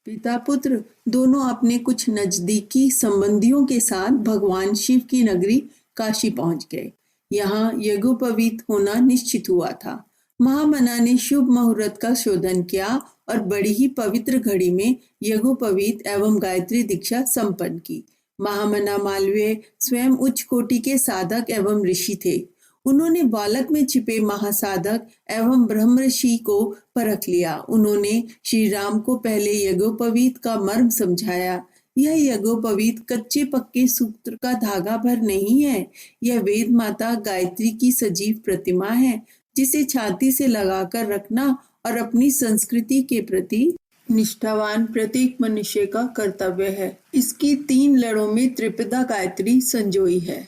पिता पुत्र दोनों अपने कुछ नजदीकी संबंधियों के साथ भगवान शिव की नगरी काशी पहुंच गए। यहाँ यज्ञोपवीत होना निश्चित हुआ था। महामना ने शुभ मुहूर्त का शोधन किया और बड़ी ही पवित्र घड़ी में यज्ञोपवीत एवं गायत्री दीक्षा संपन्न की। महामना मालवीय स्वयं उच्च कोटि के साधक एवं ऋषि थे। उन्होंने बालक में छिपे महासाधक एवं ब्रह्म ऋषि को परख लिया। उन्होंने श्री राम को पहले यज्ञोपवीत का मर्म समझाया। यह यज्ञोपवीत कच्चे पक्के सूत्र का धागा भर नहीं है। यह वेद माता गायत्री की सजीव प्रतिमा है, जिसे छाती से लगाकर रखना और अपनी संस्कृति के प्रति निष्ठावान प्रत्येक मनुष्य का कर्तव्य है। इसकी 3 लड़ों में त्रिपदा गायत्री संजोई है।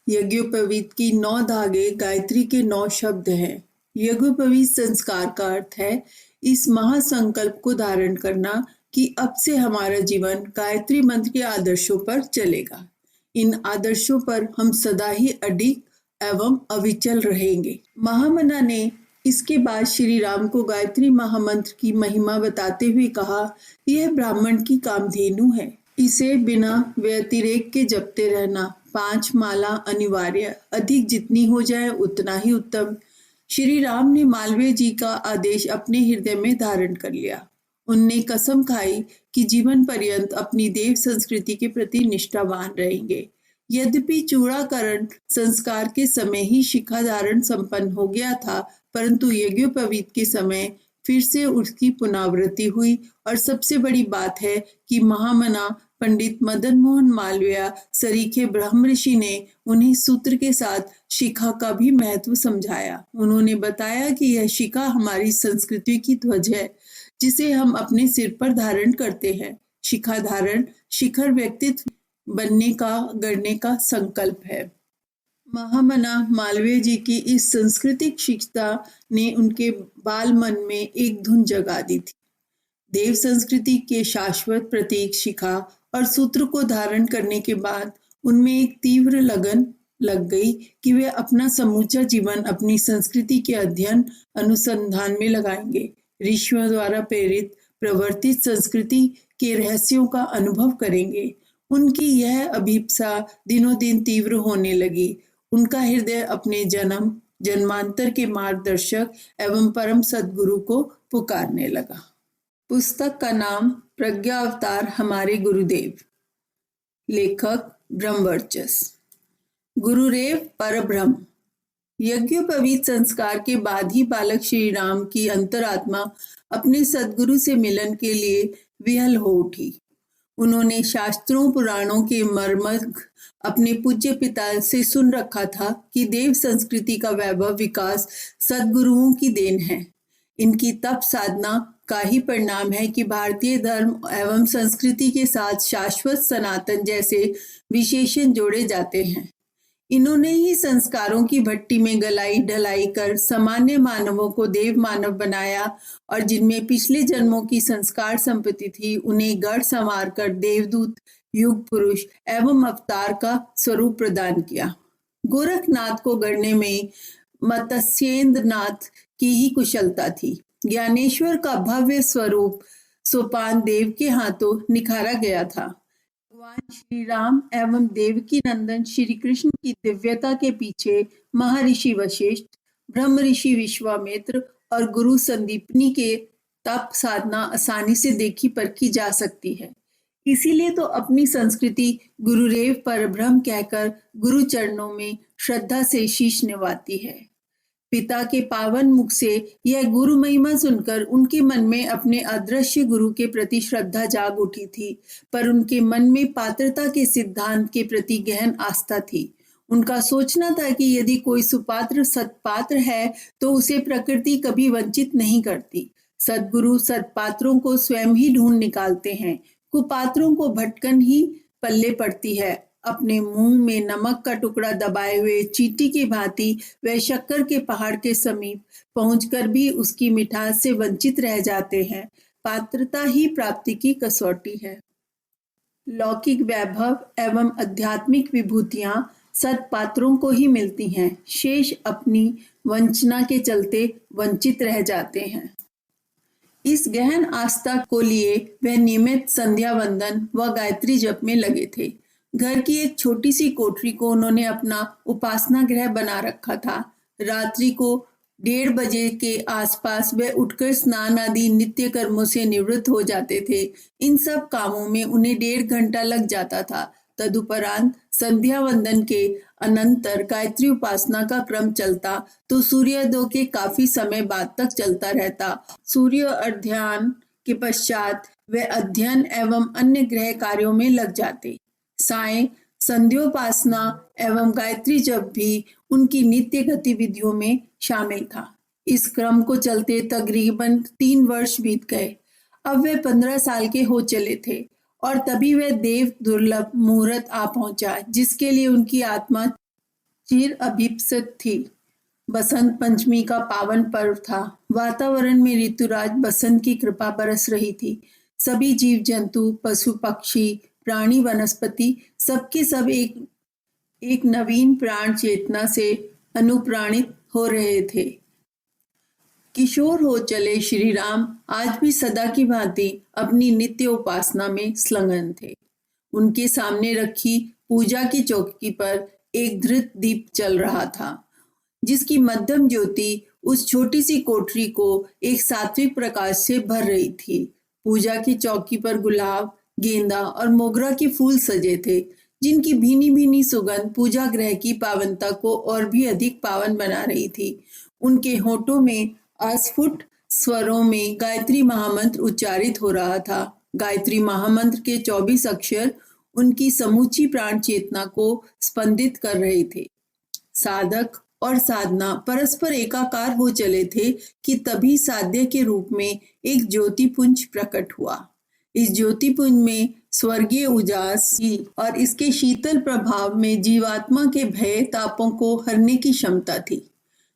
यज्ञोपवीत की 9 धागे गायत्री के 9 शब्द हैं। यज्ञोपवीत संस्कार का अर्थ है इस महासंकल्प को धारण करना कि अब से हमारा जीवन गायत्री मंत्र के आदर्शों पर चलेगा। इन आदर्शों पर हम सदा ही अडिग एवं अविचल रहेंगे। महामना ने इसके बाद श्री राम को गायत्री महामंत्र की महिमा बताते हुए कहा, यह ब्राह्मण की कामधेनु है। इसे बिना व्यतिरेक के जपते रहना। 5 माला अनिवार्य, अधिक जितनी हो जाए उतना ही उत्तम। श्री राम ने मालवीय जी का आदेश अपने हृदय में धारण कर लिया। उनने कसम खाई कि जीवन पर्यंत अपनी देव संस्कृति के प्रति निष्ठावान रहेंगे। यद्यपि चूड़ाकरण संस्कार के समय ही शिखा धारण संपन्न हो गया था, परंतु यज्ञोपवीत के समय फिर से उसकी पुनरावृत्ति हुई। और सबसे बड़ी बात है कि महामना पंडित मदन मोहन मालवीय सरीखे ब्रह्म ऋषि ने उन्हें सूत्र के साथ शिखा का भी महत्व समझाया। उन्होंने बताया कि यह शिखा हमारी संस्कृति की ध्वज है, जिसे हम अपने सिर पर धारण करते हैं। शिखा धारण शिखर व्यक्तित्व बनने का गढ़ने का संकल्प है। महामना मालवीय जी की इस सांस्कृतिक शिक्षा ने उनके बाल मन में एक धुन जगा दी थी। देव संस्कृति के शाश्वत प्रतीक शिखा और सूत्र को धारण करने के बाद उनमें एक तीव्र लगन लग गई कि वे अपना समूचा जीवन अपनी संस्कृति के अध्ययन अनुसंधान में लगाएंगे। ऋषियों द्वारा प्रेरित प्रवर्तित संस्कृति के रहस्यों का अनुभव करेंगे। उनकी यह अभिप्सा दिनों दिन तीव्र होने लगी। उनका हृदय अपने जन्मांतर के मार्गदर्शक एवं परम सद्गुरु को पुकारने लगा। पुस्तक का नाम प्रज्ञा अवतार हमारे गुरुदेव। लेखक ब्रह्मवर्चस। गुरुरेव परब्रह्म। यज्ञोपवीत संस्कार के बाद ही बालक श्री राम की अंतरात्मा अपने सद्गुरु से मिलन के लिए विहल हो उठी। उन्होंने शास्त्रों पुराणों के मर्मज्ञ अपने पूज्य पिता से सुन रखा था कि देव संस्कृति का वैभव विकास सद्गुरुओं की देन है। इनकी तप साधना का ही परिणाम है कि भारतीय धर्म एवं संस्कृति के साथ शाश्वत सनातन जैसे विशेषण जोड़े जाते हैं। इन्होंने ही संस्कारों की भट्टी में गलाई ढलाई कर सामान्य मानवों को देव मानव बनाया और जिनमें पिछले जन्मों की संस्कार संपत्ति थी, उन्हें गढ़ संवार कर देवदूत, युग पुरुष एवं अवतार का स्वरूप प्रदान किया। गोरखनाथ को गढ़ने में मत्स्येंद्रनाथ की ही कुशलता थी। ज्ञानेश्वर का भव्य स्वरूप सोपान देव के हाथों निखारा गया था। भगवान श्री राम एवं देवकी नंदन श्री कृष्ण की दिव्यता के पीछे महर्षि वशिष्ठ, ब्रह्म ऋषि विश्वामित्र और गुरु संदीपनी के तप साधना आसानी से देखी परखी जा सकती है। इसीलिए तो अपनी संस्कृति गुरुरेव परब्रह्म कहकर गुरु चरणों में श्रद्धा से शीश निवाती है। पिता के पावन मुख से यह गुरु महिमा सुनकर उनके मन में अपने अदृश्य गुरु के प्रति श्रद्धा जाग उठी थी, पर उनके मन में पात्रता के सिद्धांत के प्रति गहन आस्था थी। उनका सोचना था कि यदि कोई सुपात्र सत्पात्र है तो उसे प्रकृति कभी वंचित नहीं करती। सद्गुरु सत्पात्रों को स्वयं ही ढूंढ निकालते हैं, कुपात्रों को भटकन ही पल्ले पड़ती है। अपने मुंह में नमक का टुकड़ा दबाए हुए चींटी की भांति वे शक्कर के पहाड़ के समीप पहुंचकर भी उसकी मिठास से वंचित रह जाते हैं। पात्रता ही प्राप्ति की कसौटी है। लौकिक वैभव एवं आध्यात्मिक विभूतियां सत्पात्रों को ही मिलती हैं, शेष अपनी वंचना के चलते वंचित रह जाते हैं। इस गहन आस्था को लिए वह नियमित संध्या वंदन व गायत्री जप में लगे थे। घर की एक छोटी सी कोठरी को उन्होंने अपना उपासना गृह बना रखा था। रात्रि को 1:30 बजे के आसपास वे उठकर स्नान आदि नित्य कर्मों से निवृत्त हो जाते थे। इन सब कामों में उन्हें 1.5 घंटा लग जाता था। तदुपरांत संध्या वंदन के अनंतर गायत्री उपासना का क्रम चलता तो सूर्योदय के काफी समय बाद तक चलता रहता। सूर्य अर्ध्यान के पश्चात वे अध्ययन एवं अन्य गृह कार्यों में लग जाते। सायं संध्योपासना एवं गायत्री जप भी उनकी नित्य गतिविधियों में शामिल था। इस क्रम को चलते तकरीबन 3 वर्ष बीत गए। अब वे 15 साल के हो चले थे और तभी वह देव दुर्लभ मुहूर्त आ पहुंचा जिसके लिए उनकी आत्मा चिर अभिप्सित थी। बसंत पंचमी का पावन पर्व था। वातावरण में ऋतुराज बसंत की कृपा बरस रही थी। सभी जीव जंतु, पशु पक्षी, प्राणी, वनस्पति सबके सब एक नवीन प्राण चेतना से अनुप्राणित हो रहे थे। किशोर हो चले श्री राम आज भी सदा की भांति अपनी नित्य उपासना में संलग्न थे। उनके सामने रखी पूजा की चौकी पर एक धृत दीप चल रहा था, जिसकी मध्यम ज्योति उस छोटी सी कोठरी को एक सात्विक प्रकाश से भर रही थी। पूजा की चौकी पर गुलाब, गेंदा और मोगरा के फूल सजे थे, जिनकी भीनी भीनी सुगंध पूजा गृह की पावनता को और भी अधिक पावन बना रही थी। उनके होठों में अस्फुट स्वरों में गायत्री महामंत्र उच्चारित हो रहा था। गायत्री महामंत्र के 24 अक्षर उनकी समूची प्राण चेतना को स्पंदित कर रहे थे। साधक और साधना परस्पर एकाकार हो चले थे कि तभी साध्य के रूप में एक ज्योतिपुंज प्रकट हुआ। इस ज्योतिपुंज में स्वर्गीय उजास और इसके शीतल प्रभाव में जीवात्मा के भय तापों को हरने की क्षमता थी।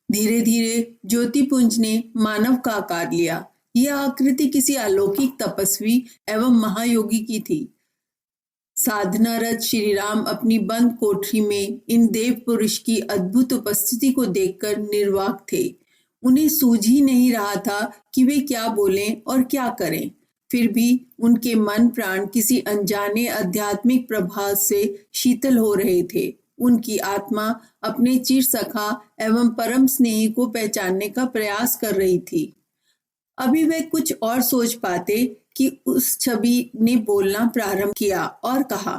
धीरे धीरे ज्योतिपुंज ने मानव का आकार लिया। यह आकृति किसी अलौकिक तपस्वी एवं महायोगी की थी। साधनारत श्री राम अपनी बंद कोठरी में इन देव पुरुष की अद्भुत उपस्थिति को देखकर निर्वाक थे। उन्हें सूझ ही नहीं रहा था कि वे क्या बोलें और क्या करें। फिर भी उनके मन प्राण किसी अनजाने आध्यात्मिक प्रभाव से शीतल हो रहे थे। उनकी आत्मा अपने चिर सखा एवं परम स्नेही को पहचानने का प्रयास कर रही थी। अभी वे कुछ और सोच पाते कि उस छवि ने बोलना प्रारंभ किया और कहा,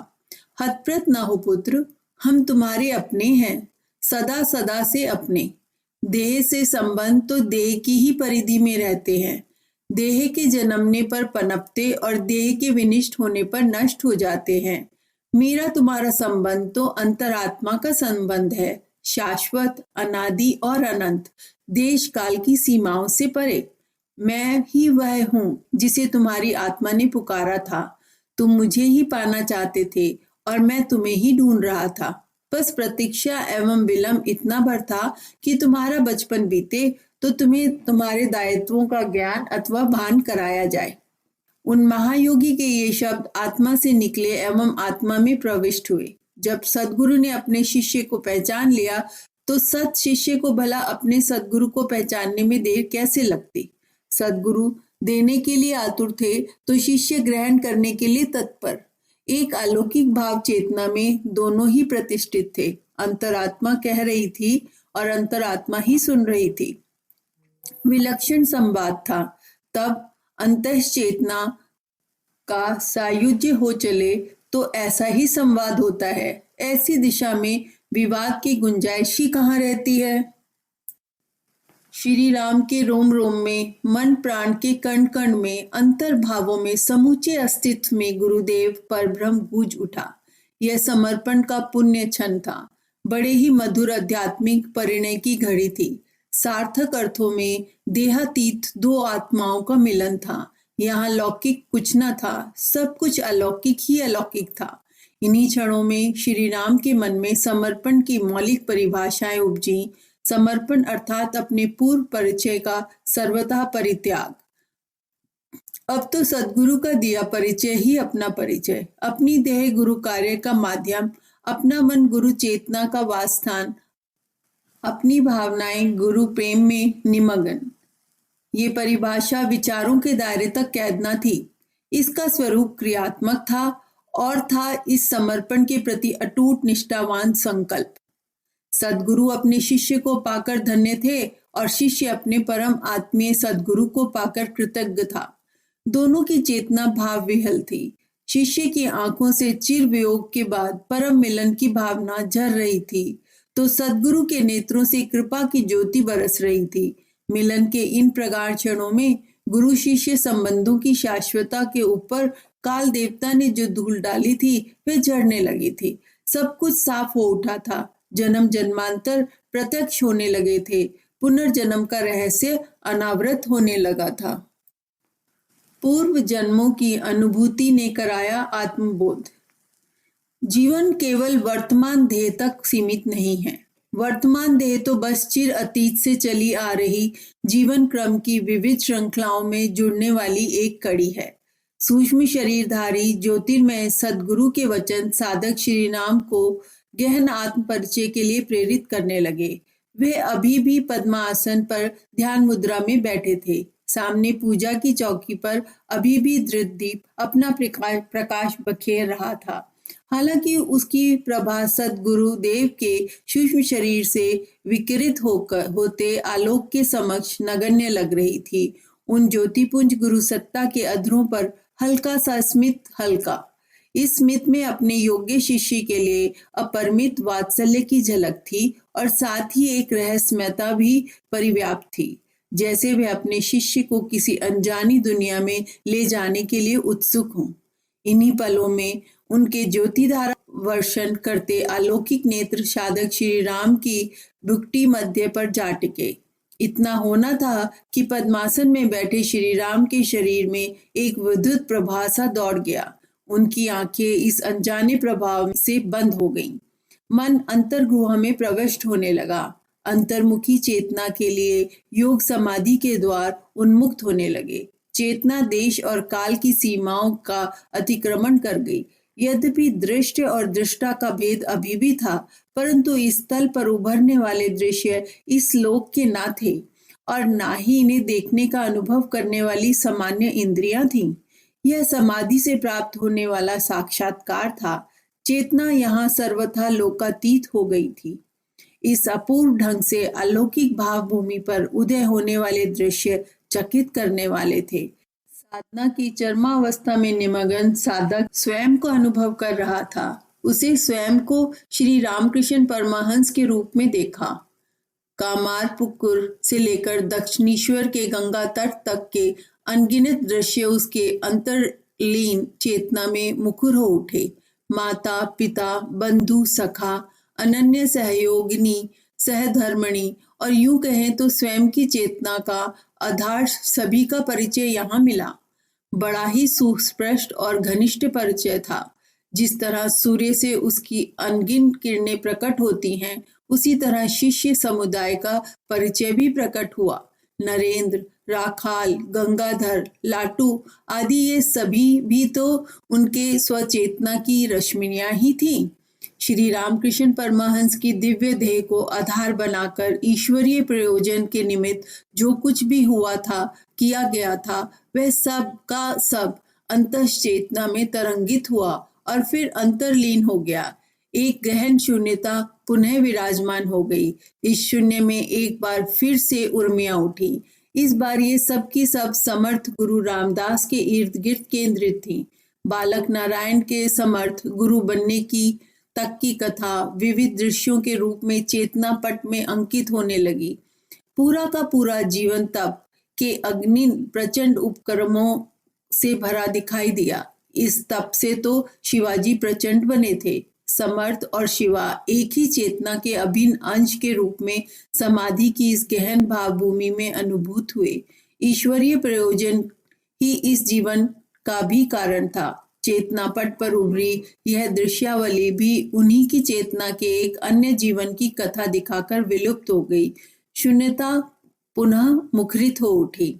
हतप्रत न हो पुत्र, हम तुम्हारे अपने हैं, सदा सदा से अपने। देह से संबंध तो देह की ही परिधि में रहते हैं। देह के जन्मने पर पनपते और देह के विनिष्ट होने पर नष्ट हो जाते हैं। मेरा तुम्हारा संबंध तो अंतरात्मा का संबंध है, शाश्वत, अनादि और अनंत, देश काल की सीमाओं से परे। मैं ही वह हूँ जिसे तुम्हारी आत्मा ने पुकारा था। तुम मुझे ही पाना चाहते थे और मैं तुम्हें ही ढूंढ रहा था। बस प्रतीक्षा एवं विलंब इतना भर था कि तुम्हारा बचपन बीते तो तुम्हें तुम्हारे दायित्वों का ज्ञान अथवा भान कराया जाए। उन महायोगी के ये शब्द आत्मा से निकले एवं आत्मा में प्रविष्ट हुए। जब सद्गुरु ने अपने शिष्य को पहचान लिया तो सत शिष्य को भला अपने सद्गुरु को पहचानने में देर कैसे लगती। सद्गुरु देने के लिए आतुर थे तो शिष्य ग्रहण करने के लिए तत्पर। एक अलौकिक भाव चेतना में दोनों ही प्रतिष्ठित थे। अंतरात्मा कह रही थी और अंतरात्मा ही सुन रही थी। विलक्षण संवाद था। तब अंतःचेतना का सायुज्य हो चले तो ऐसा ही संवाद होता है। ऐसी दिशा में विवाद की गुंजाइश ही कहाँ रहती है। श्री राम के रोम रोम में, मन प्राण के कण कण में, अंतर्भावों में, समूचे अस्तित्व में गुरुदेव परब्रह्म गूंज उठा। यह समर्पण का पुण्य क्षण था। बड़े ही मधुर आध्यात्मिक परिणय की घड़ी थी। सार्थक अर्थों में देहातीत दो आत्माओं का मिलन था। यहाँ लौकिक कुछ न था, सब कुछ अलौकिक ही अलौकिक था। इन्हीं क्षणों में श्री राम के मन में समर्पण की मौलिक परिभाषाएं उपजी। समर्पण अर्थात अपने पूर्व परिचय का सर्वथा परित्याग। अब तो सद्गुरु का दिया परिचय ही अपना परिचय, अपनी देह गुरु कार्य का माध्यम, अपना मन गुरु चेतना का वासस्थान, अपनी भावनाएं गुरु प्रेम में निमग्न। ये परिभाषा विचारों के दायरे तक कैद न थी। इसका स्वरूप क्रियात्मक था और था इस समर्पण के प्रति अटूट निष्ठावान संकल्प। सद्गुरु अपने शिष्य को पाकर धन्य थे और शिष्य अपने परम आत्मीय सद्गुरु को पाकर कृतज्ञ था। दोनों की चेतना भाव विहल थी। शिष्य की आंखों से चिर वियोग के बाद परम मिलन की भावना झर रही थी तो सद्गुरु के नेत्रों से कृपा की ज्योति बरस रही थी। मिलन के इन प्रगाढ़ क्षणों में गुरु शिष्य संबंधों की शाश्वतता के ऊपर काल देवता ने जो धूल डाली थी वह झड़ने लगी थी। सब कुछ साफ हो उठा था। जन्म जन्मांतर प्रत्यक्ष होने लगे थे। पुनर्जन्म का रहस्य अनावृत होने लगा था। पूर्व जन्मों की अनुभूति ने कराया आत्मबोध। जीवन केवल वर्तमान देह तक सीमित नहीं है। वर्तमान देह तो बस चिर अतीत से चली आ रही जीवन क्रम की विविध श्रृंखलाओं में जुड़ने वाली एक कड़ी है। सूक्ष्म शरीरधारी ज्योतिर्मय सद्गुरु के वचन साधक श्री राम को गहन आत्म परिचय के लिए प्रेरित करने लगे। वे अभी भी पद्मासन पर ध्यान मुद्रा में बैठे थे। सामने पूजा की चौकी पर अभी भी धृत दीप अपना प्रकाश बखेर रहा था। हालांकि उसकी प्रभा सद्गुरु देव के सूक्ष्म शरीर से विकिरित होते आलोक के समक्ष नगण्य लग रही थी। उन ज्योतिपुंज गुरु सत्ता के अधरों पर हल्का सा स्मित हल्का। इस स्मित में अपने योग्य शिष्य के लिए अपरिमित वात्सल्य की झलक थी और साथ ही एक रहस्यमयता भी परिव्याप्त थी, जैसे वे अपने शिष्य को किसी अनजानी दुनिया में ले जाने के लिए उत्सुक हों। इन्हीं पलों में उनके ज्योतिधारा वर्षण करते अलौकिक नेत्र साधक श्री राम की भुक्ति मध्य पर जा टिके। इतना होना था कि पद्मासन में बैठे श्री राम के शरीर में एक विद्युत प्रभा सा दौड़ गया। उनकी आंखें इस अनजाने प्रभाव से बंद हो गईं। मन अंतर्गुहा में प्रविष्ट होने लगा। अंतर्मुखी चेतना के लिए योग समाधि के द्वार उन्मुक्त होने लगे। चेतना देश और काल की सीमाओं का अतिक्रमण कर गई। यद्यपि दृश्य और दृष्टा का भेद अभी भी था, परंतु इस तल पर उभरने वाले दृश्य इस लोक के ना थे और ना ही इन्हें देखने का अनुभव करने वाली सामान्य इंद्रियां थीं। यह समाधि से प्राप्त होने वाला साक्षात्कार था। चेतना यहाँ सर्वथा लोकातीत हो गई थी। इस अपूर्व ढंग से अलौकिक भाव भूमि पर उदय होने वाले दृश्य चकित करने वाले थे। साधना की चरमावस्था में निमग्न साधक स्वयं को अनुभव कर रहा था। उसे स्वयं को श्री रामकृष्ण परमहंस के रूप में देखा। कामारपुकुर से लेकर दक्षिणेश्वर के गंगा तट तक के अनगिनत दृश्य उसके अंतर्लीन चेतना में मुखर हो उठे। माता, पिता, बंधु, सखा, अनन्य सहयोगिनी, सहधर्मणी और यूं कहें तो स्वयं की चेतना का आधार सभी का परिचय यहाँ मिला। बड़ा ही सुस्पष्ट और घनिष्ठ परिचय था। जिस तरह सूर्य से उसकी अनगिन किरणें प्रकट होती हैं, उसी तरह शिष्य समुदाय का परिचय भी प्रकट हुआ। नरेंद्र, राखाल, गंगाधर, लाटू आदि ये सभी भी तो उनके स्वचेतना की रश्मियां ही थीं। श्री रामकृष्ण परमहंस की दिव्य देह को आधार बनाकर ईश्वरीय प्रयोजन के निमित्त जो कुछ भी हुआ था, किया गया था, वह सब का सब अंतश्चेतना में तरंगित हुआ और फिर अंतर्लीन हो गया। एक गहन शून्यता पुनः विराजमान हो गई। इस शून्य में एक बार फिर से उर्मियां उठी। इस बार ये सब की सब समर्थ गुरु रामदास के इर्द गिर्द केंद्रित थी। बालक नारायण के समर्थ गुरु बनने की तक की कथा विविध दृश्यों के रूप में चेतना पट में अंकित होने लगी। पूरा का पूरा जीवन तप के अग्नि प्रचंड उपक्रमों से भरा दिखाई दिया। इस तप से तो शिवाजी प्रचंड बने थे। समर्थ और शिवा एक ही चेतना के अभिन्न अंश के रूप में समाधि की इस गहन भावभूमि में अनुभूत हुए। ईश्वरीय प्रयोजन ही इस जीवन का भी कारण था। चेतना पट पर उभरी यह दृश्यावली भी उन्हीं की चेतना के एक अन्य जीवन की कथा दिखाकर विलुप्त हो गई। शून्यता पुनः मुखरित हो उठी।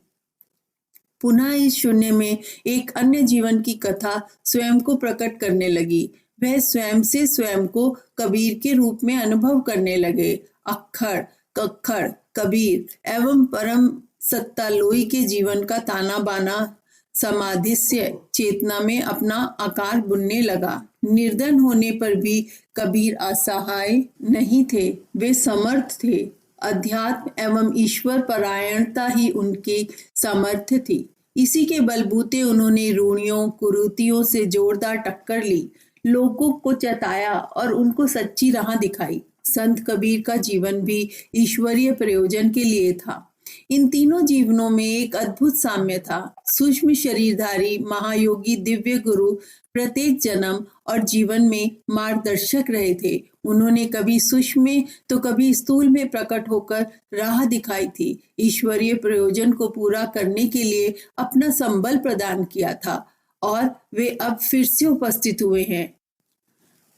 पुनः इस शून्य में एक अन्य जीवन की कथा स्वयं को प्रकट करने लगी। वह स्वयं से स्वयं को कबीर के रूप में अनुभव करने लगे। अक्खड़, कक्खड़, कबीर एवं परम सत्ता लोई के जीवन का ताना बाना समाधिस्य चेतना में अपना आकार बुनने लगा। निर्धन होने पर भी कबीर असहाय नहीं थे, वे समर्थ थे। अध्यात्म एवं ईश्वर परायणता ही उनकी सामर्थ्य थी। इसी के बलबूते उन्होंने रूढ़ियों कुरीतियों से जोरदार टक्कर ली, लोगों को चेताया और उनको सच्ची राह दिखाई। संत कबीर का जीवन भी ईश्वरीय प्रयोजन के लिए था। इन तीनों जीवनों में एक अद्भुत साम्य था। सूक्ष्म शरीरधारी महायोगी दिव्य गुरु प्रत्येक जन्म और जीवन में मार्गदर्शक रहे थे। उन्होंने कभी सूक्ष्म में तो कभी स्थूल में प्रकट होकर राह दिखाई थी। ईश्वरीय प्रयोजन को पूरा करने के लिए अपना संबल प्रदान किया था और वे अब फिर से उपस्थित हुए हैं।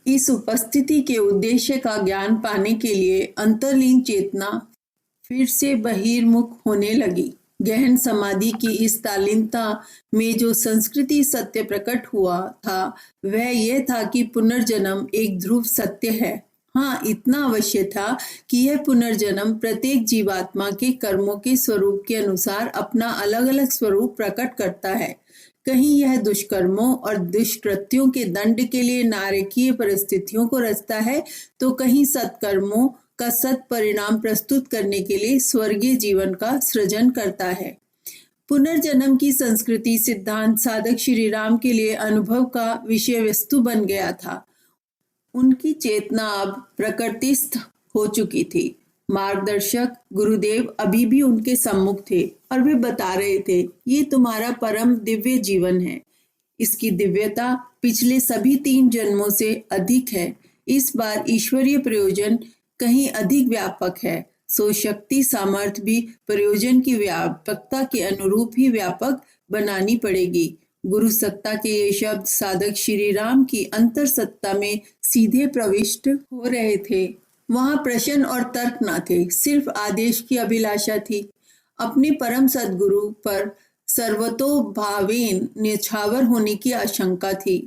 इस उपस्थिति के उद्देश्य का ज्ञान पाने के लिए अंतर्लीन चेतना फिर से बहिर्मुख होने लगी। गहन समाधि की इस तालीनता में जो संस्कृति सत्य प्रकट हुआ था, वह यह था कि पुनर्जन्म एक ध्रुव सत्य है। हाँ, इतना अवश्य था कि यह पुनर्जन्म प्रत्येक जीवात्मा के कर्मों के स्वरूप के अनुसार अपना अलग अलग स्वरूप प्रकट करता है। कहीं यह दुष्कर्मों और दुष्कृत्यों के दंड के लिए नारकीय परिस्थितियों को रचता है, तो कहीं सत्कर्मों का सत परिणाम प्रस्तुत करने के लिए स्वर्गीय जीवन का सृजन करता है। पुनर्जन्म की संस्कृति सिद्धांत साधक श्री राम के लिए अनुभव का विषय वस्तु बन गया था। उनकी चेतना अब प्रकृतिस्थ हो चुकी थी। मार्गदर्शक गुरुदेव अभी भी उनके सम्मुख थे और वे बता रहे थे, ये तुम्हारा परम दिव्य जीवन है। इसकी दिव्यता पिछले सभी 3 जन्मों से अधिक है। इस बार ईश्वरीय प्रयोजन कहीं अधिक व्यापक है। सो शक्ति सामर्थ्य भी प्रयोजन की व्यापकता के अनुरूप ही व्यापक बनानी पड़ेगी। गुरु सत्ता के ये शब्द साधक श्री राम की अंतर सत्ता में सीधे प्रविष्ट हो रहे थे। वहां प्रश्न और तर्क न थे, सिर्फ आदेश की अभिलाषा थी। अपने परम सद्गुरु पर सर्वतोभावेन न्यछावर होने की आशंका थी।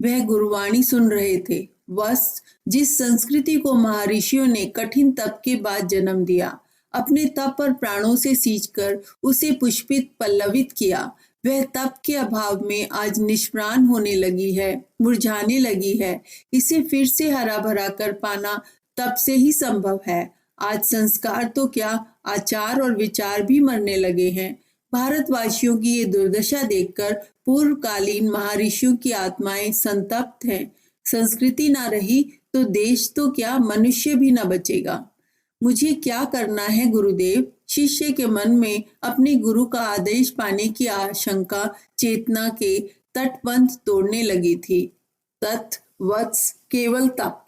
वह गुरुवाणी सुन रहे थे। बस जिस संस्कृति को महर्षियों ने कठिन तप के बाद जन्म दिया, अपने तप पर प्राणों से सींचकर उसे पुष्पित पल्लवित किया, वह तप के अभाव में आज निष्प्राण होने लगी है, मुरझाने लगी है। इसे फिर से हरा भरा कर पाना तप से ही संभव है। आज संस्कार तो क्या, आचार और विचार भी मरने लगे हैं। भारतवासियों की ये दुर्दशा देखकर पूर्वकालीन महर्षियों की आत्माएं संतप्त हैं। संस्कृति ना रही तो देश तो क्या, मनुष्य भी ना बचेगा। मुझे क्या करना है गुरुदेव? शिष्य के मन में अपने गुरु का आदेश पाने की आशंका चेतना के तटबंध तोड़ने लगी थी। तत् वत्स केवल तप,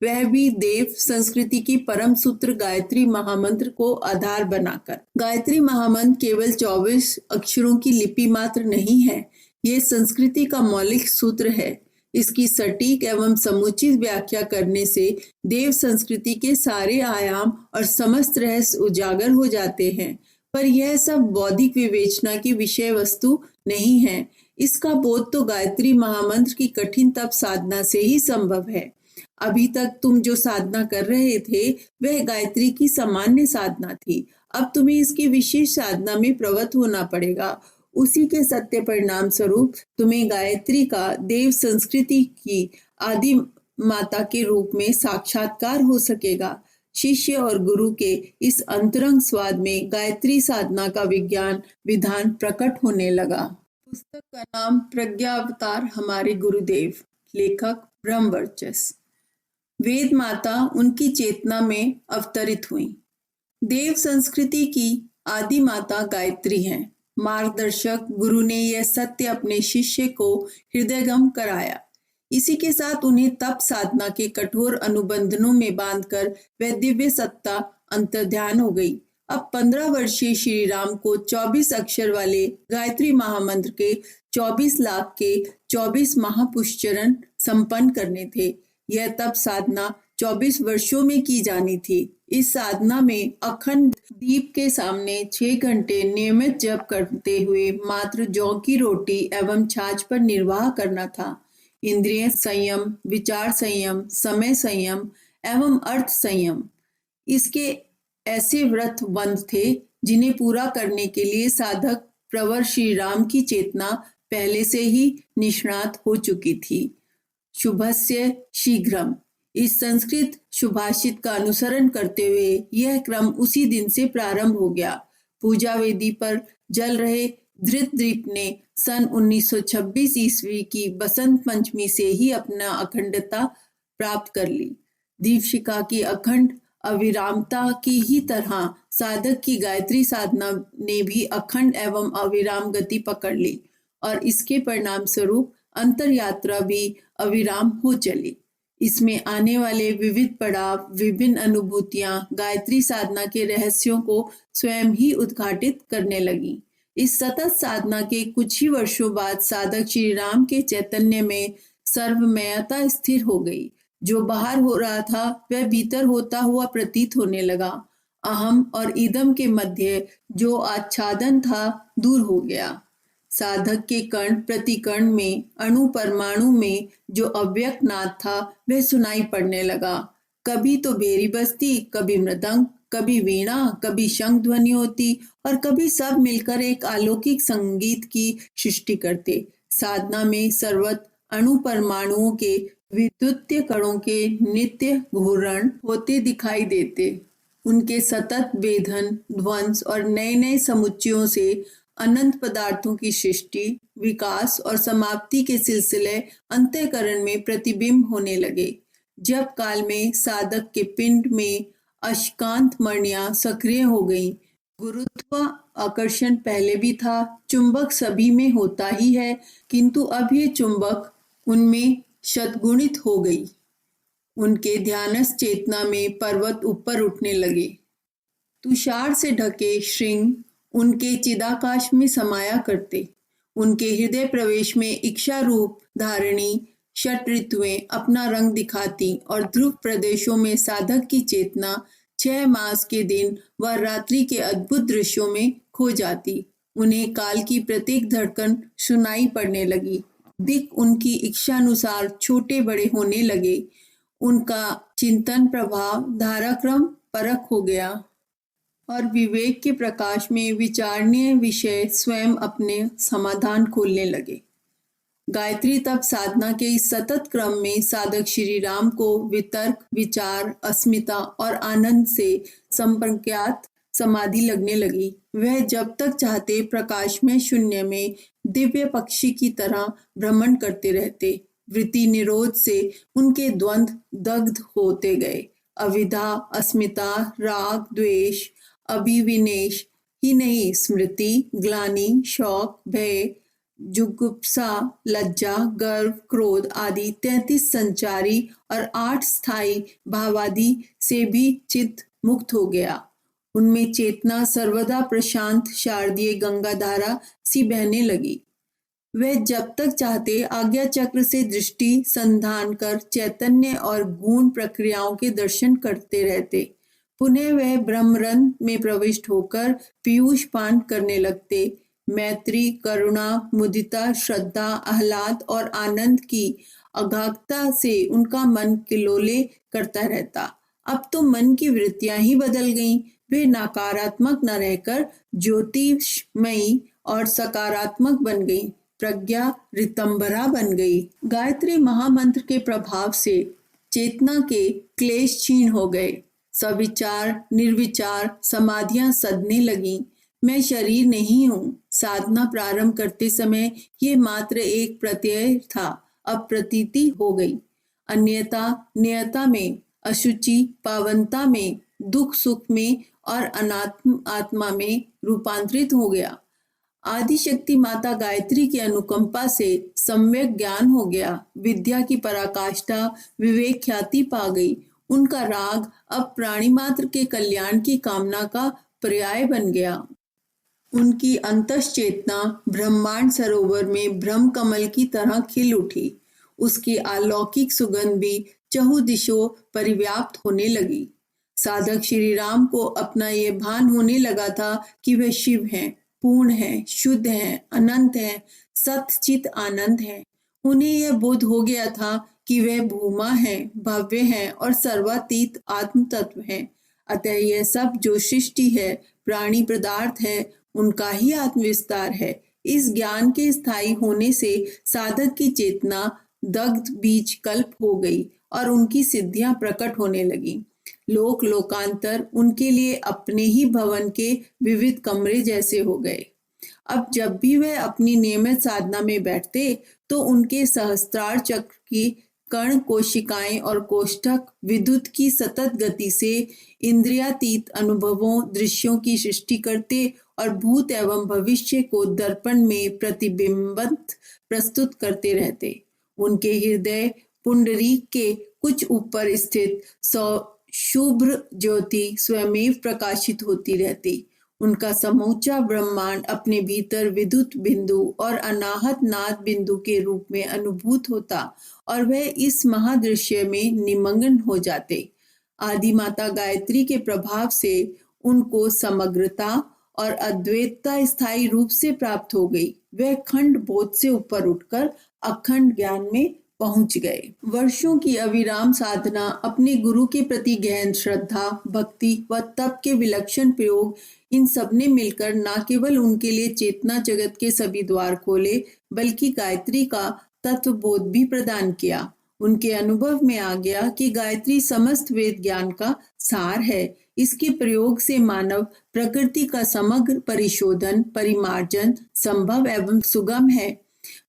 वह भी देव संस्कृति की परम सूत्र गायत्री महामंत्र को आधार बनाकर। गायत्री महामंत्र केवल 24 अक्षरों की लिपि मात्र नहीं है, ये संस्कृति का मौलिक सूत्र है। इसकी सटीक एवं समुचित व्याख्या करने से देव संस्कृति के सारे आयाम और समस्त रहस्य उजागर हो जाते हैं। पर यह सब बौद्धिक विवेचना की विषय वस्तु नहीं है। इसका बोध तो गायत्री महामंत्र की कठिन तप साधना से ही संभव है। अभी तक तुम जो साधना कर रहे थे वह गायत्री की सामान्य साधना थी। अब तुम्हें इसकी विशेष साधना में प्रवृत्त होना पड़ेगा। उसी के सत्य परिणाम स्वरूप तुम्हें गायत्री का देव संस्कृति की आदि माता के रूप में साक्षात्कार हो सकेगा। शिष्य और गुरु के इस अंतरंग स्वाद में गायत्री साधना का विज्ञान विधान प्रकट होने लगा। पुस्तक का नाम प्रज्ञावतार हमारे गुरुदेव, लेखक ब्रह्मवर्चस। वेद माता उनकी चेतना में अवतरित हुई। देव संस्कृति की आदि माता गायत्री हैं। मार्गदर्शक गुरु ने यह सत्य अपने शिष्य को हृदयगम कराया। इसी के साथ उन्हें तप साधना के कठोर अनुबंधनों में बांधकर वह दिव्य सत्ता अंतर्ध्यान हो गई। अब 15 वर्षीय श्री राम को 24 अक्षर वाले गायत्री महामंत्र के 24 लाख के 24 महापुष्चरण संपन्न करने थे। यह तप साधना 24 वर्षों में की जानी थी। इस साधना में अखंड दीप के सामने 6 घंटे नियमित जप करते हुए मात्र जौ की रोटी एवं छाछ पर निर्वाह करना था। इंद्रिय संयम, विचार संयम, समय संयम एवं अर्थ संयम, इसके ऐसे व्रत बंध थे जिन्हें पूरा करने के लिए साधक प्रवर श्री राम की चेतना पहले से ही निष्णात हो चुकी थी। शुभस्य शीघ्रम, इस संस्कृत सुभाषित का अनुसरण करते हुए यह क्रम उसी दिन से प्रारंभ हो गया। पूजा वेदी पर जल रहे धृतद्वीप ने सन 1926 ईस्वी की बसंत पंचमी से ही अपना अखंडता प्राप्त कर ली। दीपशिखा की अखंड अविरामता की ही तरह साधक की गायत्री साधना ने भी अखंड एवं अविराम गति पकड़ ली और इसके परिणाम स्वरूप अंतर यात्रा भी अविराम हो चली। इसमें आने वाले विविध पड़ाव, विभिन्न अनुभूतियां गायत्री साधना के रहस्यों को स्वयं ही उद्घाटित करने लगी। इस सतत साधना के कुछ ही वर्षों बाद साधक श्री राम के चैतन्य में सर्वमयता स्थिर हो गई। जो बाहर हो रहा था वह भीतर होता हुआ प्रतीत होने लगा। अहम और इदम के मध्य जो आच्छादन था दूर हो गया। साधक के कण प्रतिकण में, अणु परमाणु में जो अव्यक्त नाद था वह सुनाई पड़ने लगा। कभी तो भेरी बजती, कभी मृदंग, कभी वीणा, कभी शंख ध्वनि होती और कभी सब मिलकर एक अलौकिक संगीत की सृष्टि करते। साधना में सर्वत्र अणु परमाणुओं के विद्युतीय कणों के नित्य घूर्ण होते दिखाई देते। उनके सतत वेधन, ध्वंस और नए नए समुच्चयों से अनंत पदार्थों की सृष्टि, विकास और समाप्ति के सिलसिले अंतःकरण में प्रतिबिंब होने लगे। जब काल में साधक के पिंड में अयस्कांत मणियां सक्रिय हो गईं, गुरुत्व आकर्षण पहले भी था, चुंबक सभी में होता ही है, किंतु अब ये चुंबक उनमें शतगुणित हो गई। उनके ध्यानस्थ चेतना में पर्वत ऊपर उठने लगे। तुषार से ढके श्रृंग उनके चिदाकाश में समाया करते। उनके हृदय प्रवेश में इच्छा रूप धारिणी षट ऋतुएं अपना रंग दिखाती और ध्रुव प्रदेशों में साधक की चेतना 6 मास के दिन व रात्रि के अद्भुत दृश्यों में खो जाती। उन्हें काल की प्रत्येक धड़कन सुनाई पड़ने लगी। दिक् उनकी इच्छानुसार छोटे बड़े होने लगे। उनका चिंतन प्रभाव धाराक्रम परख हो गया और विवेक के प्रकाश में विचारणीय विषय स्वयं अपने समाधान खोलने लगे। गायत्री तप साधना के इस सतत क्रम में साधक श्री राम को वितर्क, विचार, अस्मिता और आनंद से संप्रज्ञात समाधि लगने लगी। वह जब तक चाहते प्रकाश में शून्य में दिव्य पक्षी की तरह भ्रमण करते रहते। वृत्ति निरोध से उनके द्वंद्व दग्ध होते गए। अविद्या, अस्मिता, राग, द्वेष, अभिविनेश ही नहीं, स्मृति, ग्लानि, शौक, भय, जुगुप्सा, लज्जा, गर्व, क्रोध आदि 33 संचारी और 8 स्थायी भावादि से भी चित्त मुक्त हो गया। उनमें चेतना सर्वदा प्रशांत शारदीय गंगा धारा सी बहने लगी। वे जब तक चाहते आज्ञा चक्र से दृष्टि संधान कर चैतन्य और गूढ़ प्रक्रियाओं के दर्शन करते रहते। पुनः वह ब्रह्मरंध्र में प्रविष्ट होकर पीयूष पान करने लगते। मैत्री, करुणा, मुदिता, श्रद्धा, आह्लाद और आनंद की अगाधता से उनका मन किलोले करता रहता। अब तो मन की वृत्तियां ही बदल गईं। वे नकारात्मक न रहकर ज्योतिषमयी और सकारात्मक बन गईं। प्रज्ञा ऋतंभरा बन गई। गायत्री महामंत्र के प्रभाव से चेतना के क्लेश क्षीण हो गए। सविचार निर्विचार समाधियां सधने लगीं। मैं शरीर नहीं हूँ। साधना प्रारंभ करते समय ये मात्र एक प्रत्यय था, अब प्रतीति हो गई। अन्यता नियता में, अशुचि पावनता में, दुख सुख में और अनात्म आत्मा में रूपांतरित हो गया। आदिशक्ति माता गायत्री की अनुकंपा से सम्यक ज्ञान हो गया। विद्या की पराकाष्ठा विवेक ख्याति पा गई। उनका राग अब प्राणी मात्र के कल्याण की कामना का पर्याय बन गया। उनकी अंतश्चेतना ब्रह्मांड सरोवर में ब्रह्म कमल की तरह खिल उठी। उसकी अलौकिक सुगंध भी चहुदिशों परिव्याप्त होने लगी। साधक श्री राम को अपना ये भान होने लगा था कि वे शिव हैं, पूर्ण हैं, शुद्ध हैं, अनंत हैं, सतचित आनंद हैं। उन्हें यह बोध हो गया था कि वे भूमा हैं, भव्य हैं और सर्वातीत आत्म तत्व हैं। अतः यह सब जो सृष्टि है, प्राणी पदार्थ है, उनका ही आत्मविस्तार है। इस ज्ञान के स्थायी होने से साधक की चेतना दग्ध बीज कल्प हो गई और उनकी सिद्धियां प्रकट होने लगी। लोक लोकांतर उनके लिए अपने ही भवन के विविध कमरे जैसे हो गए। अब जब भी वह अपनी नियमित साधना में बैठते तो उनके सहस्त्रार चक्र की कर्ण कोशिकाएं और कोष्ठक विद्युत की सतत गति से इंद्रियातीत अनुभवों दृश्यों की सृष्टि करते और भूत एवं भविष्य को दर्पण में प्रतिबिंबित प्रस्तुत करते रहते। उनके हृदय पुंडरीक के कुछ ऊपर स्थित शुभ्र ज्योति स्वयमेव प्रकाशित होती रहती। उनका समूचा ब्रह्मांड अपने भीतर विद्युत बिंदु और अनाहत नाद बिंदु के रूप में अनुभूत होता और वह इस महादृश्य में निमग्न हो जाते। आदि माता गायत्री के प्रभाव से उनको समग्रता और अद्वैतता स्थायी रूप से प्राप्त हो गई। वह खंड बोध से ऊपर उठकर अखंड ज्ञान में पहुंच गए। वर्षों की अविराम साधना, अपने गुरु के प्रति गहन श्रद्धा, भक्ति व तप के विलक्षण प्रयोग, इन सब ने मिलकर न केवल उनके लिए चेतना जगत के सभी द्वार खोले, बल्कि गायत्री का तत्व बोध भी प्रदान किया। उनके अनुभव में आ गया कि गायत्री समस्त वेद ज्ञान का सार है। इसके प्रयोग से मानव प्रकृति का समग्र परिशोधन परिमार्जन संभव एवं सुगम है।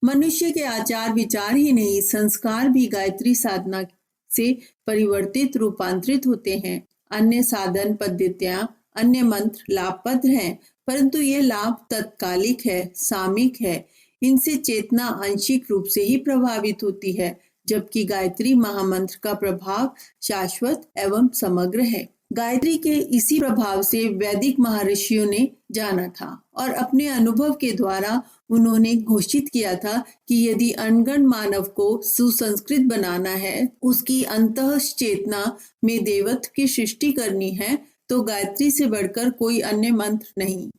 मनुष्य के आचार विचार ही नहीं, संस्कार भी गायत्री साधना से परिवर्तित रूपांतरित होते हैं। अन्य साधन पद्धतियां, अन्य मंत्र लाभप्रद हैं, परंतु ये लाभ तत्कालिक है, सामयिक है। इनसे चेतना आंशिक रूप से ही प्रभावित होती है, जबकि गायत्री महामंत्र का प्रभाव शाश्वत एवं समग्र है। गायत्री के इसी प्रभाव से वैदिक महर्षियों ने जाना था और अपने अनुभव के द्वारा उन्होंने घोषित किया था कि यदि अनगढ़ मानव को सुसंस्कृत बनाना है, उसकी अंतः चेतना में देवत्व की सृष्टि करनी है, तो गायत्री से बढ़कर कोई अन्य मंत्र नहीं,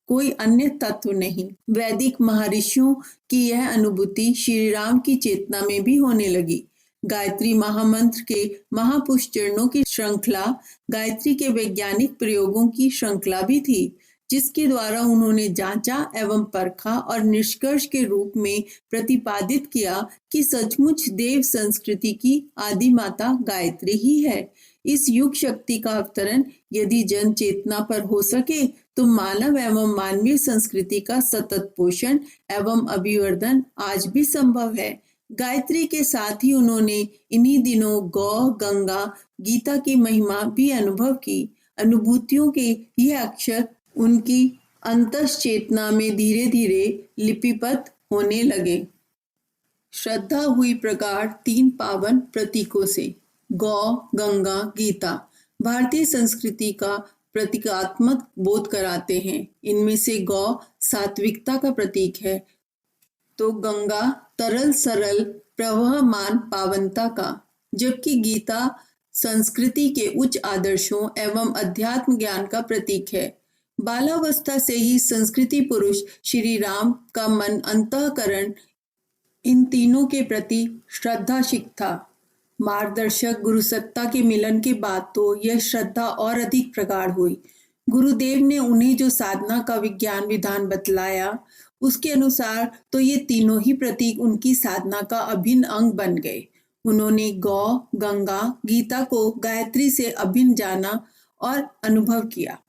कोई अन्य तत्व नहीं। वैदिक महर्षियों की यह अनुभूति श्री राम की चेतना में भी होने लगी। गायत्री महामंत्र के महापुरुष चरणों की श्रृंखला गायत्री के वैज्ञानिक प्रयोगों की श्रृंखला भी थी, जिसके द्वारा उन्होंने जांचा एवं परखा और निष्कर्ष के रूप में प्रतिपादित किया कि सचमुच देव संस्कृति की आदि माता गायत्री ही है। इस युग शक्ति का अवतरण यदि जन चेतना पर हो सके तो मानव एवं मानवीय संस्कृति का सतत पोषण एवं अभिवर्धन आज भी संभव है। गायत्री के साथ ही उन्होंने इन्हीं दिनों गौ, गंगा, गीता की महिमा भी अनुभव की। अनुभूतियों के ये अक्षर उनकी अंतश्चेतना में धीरे धीरे लिपिबद्ध होने लगे। श्रद्धा हुई प्रगाढ़ 3 पावन प्रतीकों से। गौ, गंगा, गीता भारतीय संस्कृति का प्रतीकात्मक बोध कराते हैं। इनमें से गौ सात्विकता का प्रतीक है, तो गंगा तरल सरल प्रवहमान पावनता का, जबकि गीता संस्कृति के उच्च आदर्शों एवं अध्यात्म ज्ञान का प्रतीक है। बालावस्था से ही संस्कृति पुरुष श्री राम का मन अंतःकरण इन तीनों के प्रति श्रद्धाशील था। मार्गदर्शक गुरुसत्ता के मिलन के बाद तो यह श्रद्धा और अधिक प्रगाढ़ हुई। गुरुदेव ने उन्हें जो साधना का विज्ञान विधान बतलाया, उसके अनुसार तो ये तीनों ही प्रतीक उनकी साधना का अभिन्न अंग बन गए। उन्होंने गौ, गंगा, गीता को गायत्री से अभिन्न जाना और अनुभव किया।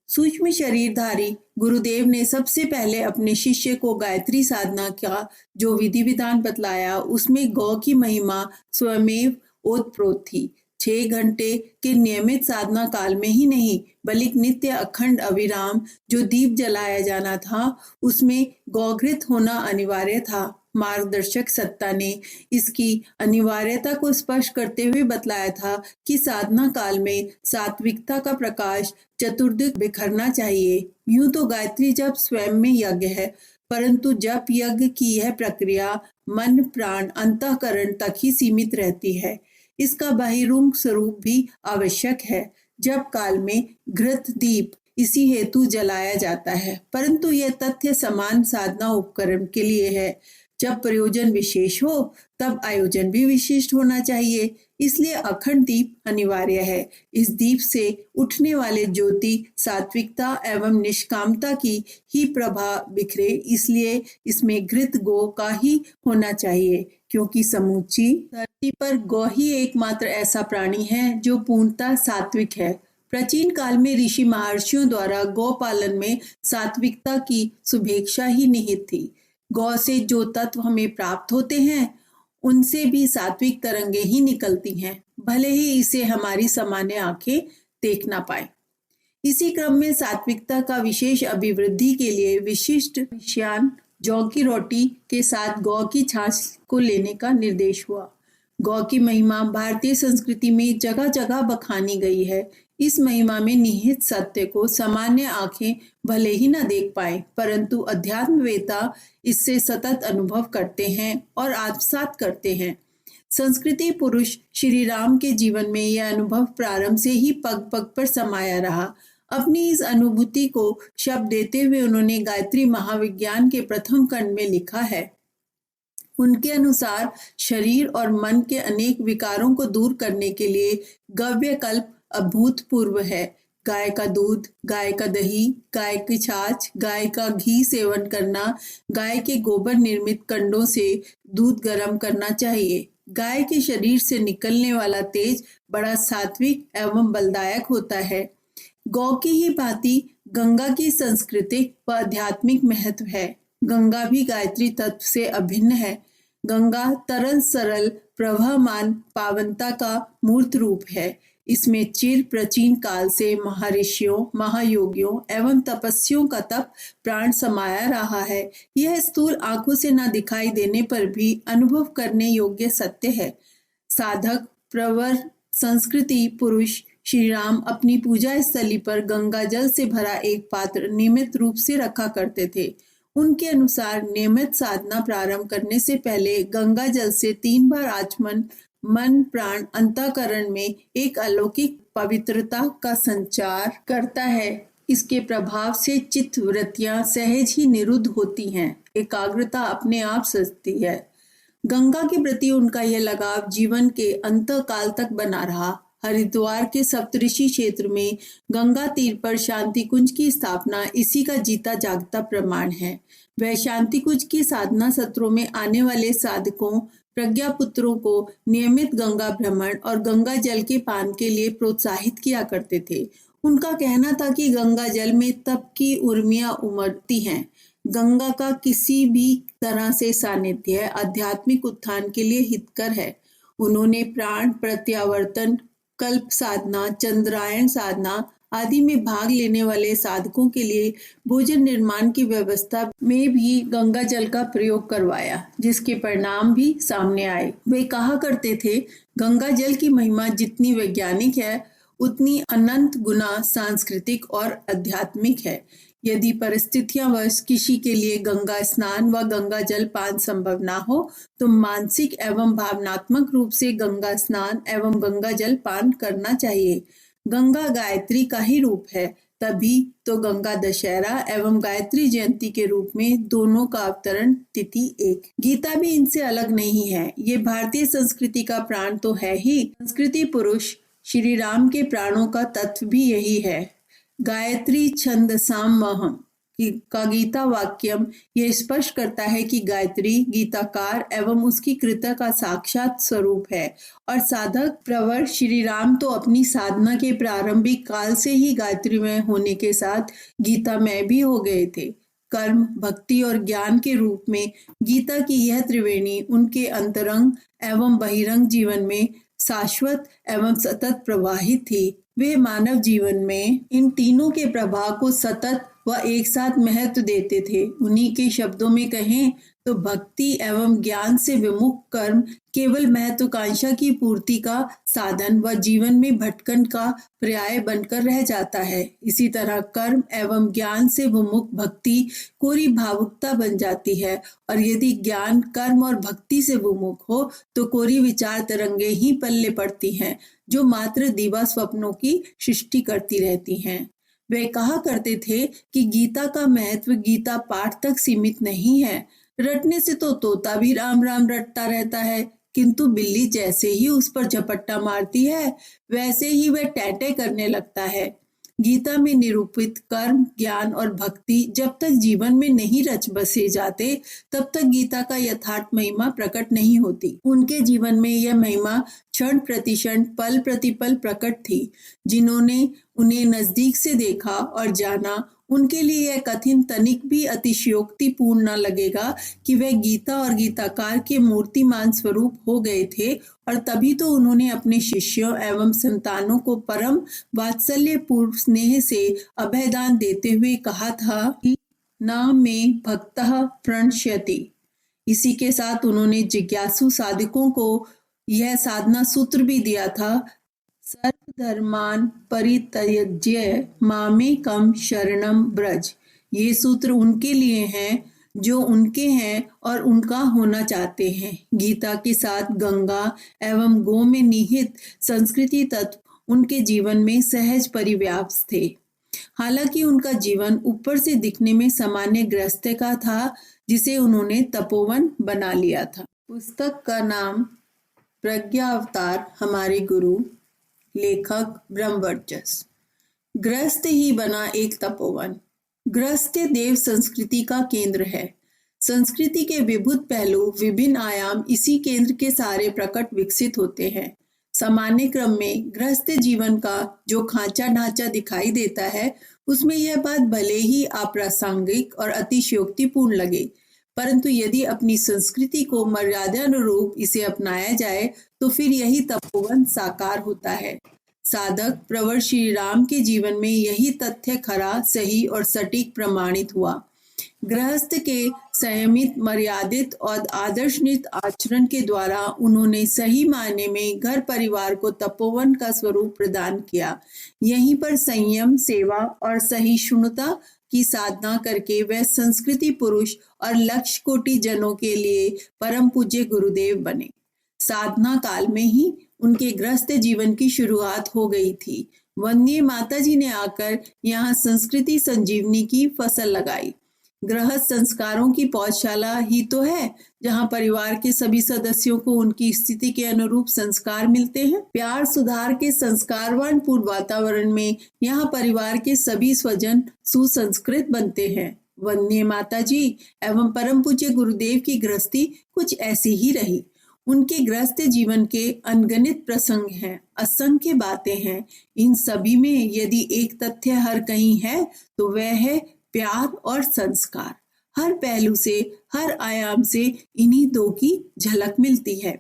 सूक्ष्म शरीरधारी गुरुदेव ने सबसे पहले अपने शिष्य को गायत्री साधना का जो विधि विधान बतलाया, उसमें गौ की महिमा स्वयमेव ओतप्रोत थी। 6 घंटे के नियमित साधना काल में ही नहीं, बल्कि नित्य अखंड अविराम जो दीप जलाया जाना था, उसमें गौघृत होना अनिवार्य था। मार्गदर्शक सत्ता ने इसकी अनिवार्यता को स्पष्ट करते हुए बतलाया था कि साधना काल में सात्विकता का प्रकाश चतुर्दिक बिखरना चाहिए। यूं तो गायत्री जप स्वयं में यज्ञ है, परंतु जप यज्ञ की यह प्रक्रिया मन, प्राण, अंतःकरण तक ही सीमित रहती है। इसका बहिर्मुख स्वरूप भी आवश्यक है। जप काल में घृत दीप इसी हेतु जलाया जाता है, परंतु यह तथ्य समान साधना उपकरण के लिए है। जब प्रयोजन विशेष हो तब आयोजन भी विशिष्ट होना चाहिए, इसलिए अखंड दीप अनिवार्य है। इस दीप से उठने वाले ज्योति सात्विकता एवं निष्कामता की ही प्रभा बिखरे, इसलिए इसमें घृत गौ का ही होना चाहिए, क्योंकि समूची धरती पर गौ ही एकमात्र ऐसा प्राणी है जो पूर्णतः सात्विक है। प्राचीन काल में ऋषि महर्षियों द्वारा गौ पालन में सात्विकता की शुभेच्छा ही निहित थी। गौ से जो तत्व हमें प्राप्त होते हैं, उनसे भी सात्विक तरंगे ही निकलती हैं, भले ही इसे हमारी सामान्य आंखें देख ना पाए। इसी क्रम में सात्विकता का विशेष अभिवृद्धि के लिए विशिष्ट मिष्टान जौ की रोटी के साथ गौ की छाछ को लेने का निर्देश हुआ। गौ की महिमा भारतीय संस्कृति में जगह जगह बखानी गई है। इस महिमा में निहित सत्य को सामान्य आंखें भले ही न देख पाए, परंतु अध्यात्मवेता इससे सतत अनुभव करते हैं और आत्मसात करते हैं। संस्कृति पुरुष श्री राम के जीवन में यह अनुभव प्रारंभ से ही पग पग पर समाया रहा। अपनी इस अनुभूति को शब्द देते हुए उन्होंने गायत्री महाविज्ञान के प्रथम खंड में लिखा है। उनके अनुसार शरीर और मन के अनेक विकारों को दूर करने के लिए गव्य कल्प अभूतपूर्व है। गाय का दूध, गाय का दही, गाय की छाछ, गाय का घी सेवन करना, गाय के गोबर निर्मित कंडों से दूध गर्म करना चाहिए। गाय के शरीर से निकलने वाला तेज बड़ा सात्विक एवं बलदायक होता है। गौ की ही भांति गंगा की सांस्कृतिक व आध्यात्मिक महत्व है। गंगा भी गायत्री तत्व से अभिन्न है। गंगा तरल सरल प्रवहमान पावनता का मूर्त रूप है। इसमें चिर प्राचीन काल से महर्षियों, महायोगियों एवं तपस्वियों का तप प्राण समाया रहा है। यह स्थूल आंखों से न दिखाई देने पर भी अनुभव करने योग्य सत्य है। साधक प्रवर संस्कृति पुरुष श्री राम अपनी पूजा स्थली पर गंगा जल से भरा एक पात्र नियमित रूप से रखा करते थे। उनके अनुसार नियमित साधना प्रारंभ करने से पहले गंगा जल से 3 बार आचमन मन प्राण अंतःकरण में एक अलौकिक पवित्रता का संचार करता है। इसके प्रभाव से चित्त वृत्तियां सहज ही निरुद्ध होती हैं, एकाग्रता अपने आप सजती है। गंगा के प्रति उनका यह लगाव जीवन के अंत काल तक बना रहा। हरिद्वार के सप्तऋषि क्षेत्र में गंगा तीर पर शांति कुंज की स्थापना इसी का जीता जागता प्रमाण है। वह शांति कुंज की साधना सत्रों में आने वाले साधकों प्रज्ञा पुत्रों को नियमित गंगा भ्रमण और गंगा जल के पान के लिए प्रोत्साहित किया करते थे। उनका कहना था कि गंगा जल में तप की उर्मियां उमड़ती हैं। गंगा का किसी भी तरह से सानिध्य आध्यात्मिक उत्थान के लिए हितकर है। उन्होंने प्राण प्रत्यावर्तन, कल्प साधना, चंद्रायण साधना आदि में भाग लेने वाले साधकों के लिए भोजन निर्माण की व्यवस्था में भी गंगा जल का प्रयोग करवाया, जिसके परिणाम भी सामने आए। वे कहा करते थे, गंगा जल की महिमा जितनी वैज्ञानिक है उतनी अनंत गुना सांस्कृतिक और आध्यात्मिक है। यदि परिस्थितियां वश किसी के लिए गंगा स्नान व गंगा जल पान संभव ना हो तो मानसिक एवं भावनात्मक रूप से गंगा स्नान एवं गंगा जल पान करना चाहिए। गंगा गायत्री का ही रूप है, तभी तो गंगा दशहरा एवं गायत्री जयंती के रूप में दोनों का अवतरण तिथि एक। गीता भी इनसे अलग नहीं है। ये भारतीय संस्कृति का प्राण तो है ही। संस्कृति पुरुष श्री राम के प्राणों का तत्व भी यही है। गायत्री छंदसाम महम का गीता वाक्यम यह स्पष्ट करता है कि गायत्री गीताकार एवं उसकी कृत का साक्षात स्वरूप है और साधक प्रवर श्री राम तो अपनी साधना के प्रारंभिक काल से ही गायत्री में होने के साथ गीता में भी हो गए थे। कर्म, भक्ति और ज्ञान के रूप में गीता की यह त्रिवेणी उनके अंतरंग एवं बहिरंग जीवन में शाश्वत एवं सतत प्रवाहित थी। वे मानव जीवन में इन तीनों के प्रभाव को सतत व एक साथ महत्व देते थे। उन्हीं के शब्दों में कहें तो भक्ति एवं ज्ञान से विमुख कर्म केवल महत्वाकांक्षा की पूर्ति का साधन व जीवन में भटकन का पर्याय बनकर रह जाता है। इसी तरह कर्म एवं ज्ञान से विमुख भक्ति कोरी भावुकता बन जाती है और यदि ज्ञान कर्म और भक्ति से विमुख हो तो कोरी विचार तरंगे ही पल्ले पड़ती हैं, जो मात्र दिवा स्वप्नों की सृष्टि करती रहती हैं। वे कहा करते थे कि गीता का महत्व गीता पाठ तक सीमित नहीं है। रटने से तो तोता भी राम राम रटता रहता है, किंतु बिल्ली जैसे ही उस पर झपट्टा मारती है वैसे ही वह टैटे करने लगता है। गीता में निरूपित कर्म, ज्ञान और भक्ति जब तक जीवन में नहीं रच बसे जाते तब तक गीता का यथार्थ महिमा प्रकट नहीं होती। उनके जीवन में यह महिमा क्षण प्रतिक्षण पल प्रतिपल प्रकट थी। जिन्होंने उन्हें नजदीक से देखा और जाना उनके लिए यह कथन तनिक भी अतिशयोक्तिपूर्ण न लगेगा कि वह गीता और गीताकार के मूर्तिमान स्वरूप हो गए थे और तभी तो उन्होंने अपने शिष्यों एवं संतानों को परम वात्सल्यपूर्ण स्नेह से अभयदान देते हुए कहा था कि न में भक्तः प्रणश्यति। इसी के साथ उन्होंने जिज्ञासु साधकों को यह साधना सूत्र भी दिया था, सर्वधर्मान परित्यज्य मामेकम शरणम ब्रज। ये सूत्र उनके लिए हैं जो उनके हैं और उनका होना चाहते हैं। गीता के साथ गंगा एवं गो में निहित संस्कृति तत्व उनके जीवन में सहज परिव्याप्त थे। हालांकि उनका जीवन ऊपर से दिखने में सामान्य गृहस्थ का था, जिसे उन्होंने तपोवन बना लिया था। पुस्तक का नाम प्रज्ञा अवतार हमारे गुरु, लेखक ब्रह्मवर्चस्व। गृहस्थ ही बना एक तपोवन। गृहस्थ देव संस्कृति का केंद्र है। संस्कृति के विभुत पहलू, विभिन्न आयाम इसी केंद्र के सारे प्रकट विकसित होते हैं। सामान्य क्रम में गृहस्थ जीवन का जो खांचा ढांचा दिखाई देता है, उसमें यह बात भले ही अप्रासंगिक और अतिशयोक्तिपूर्ण लगे, परंतु यदि अपनी संस्कृति को मर्यादानुरूप इसे अपनाया जाए तो फिर यही तपोवन साकार होता है। साधक प्रवर श्री राम के जीवन में यही तथ्य खरा, सही और सटीक प्रमाणित हुआ। गृहस्थ के संयमित, मर्यादित और आदर्शनित आचरण के द्वारा उन्होंने सही मायने में घर परिवार को तपोवन का स्वरूप प्रदान किया। यहीं पर संयम, सेवा और सहिष्णुता की साधना करके वह संस्कृति पुरुष और लक्ष्य कोटि जनों के लिए परम पूज्य गुरुदेव बने। साधना काल में ही उनके गृहस्थ जीवन की शुरुआत हो गई थी। वंदनीय माता जी ने आकर यहाँ संस्कृति संजीवनी की फसल लगाई। गृहस्थ संस्कारों की पौधशाला ही तो है, जहाँ परिवार के सभी सदस्यों को उनकी स्थिति के अनुरूप संस्कार मिलते हैं। प्यार सुधार के संस्कारवान पूर्ण वातावरण में यहाँ परिवार के सभी स्वजन सुसंस्कृत बनते हैं। वंदनीय माता जी एवं परम पूज्य गुरुदेव की गृहस्थी कुछ ऐसी ही रही। उनके गृहस्थ जीवन के अनगिनत प्रसंग हैं, असंख्य बातें हैं। इन सभी में यदि एक तथ्य हर कहीं है तो वह है प्यार और संस्कार। हर पहलू से, हर आयाम से इन्हीं दो की झलक मिलती है।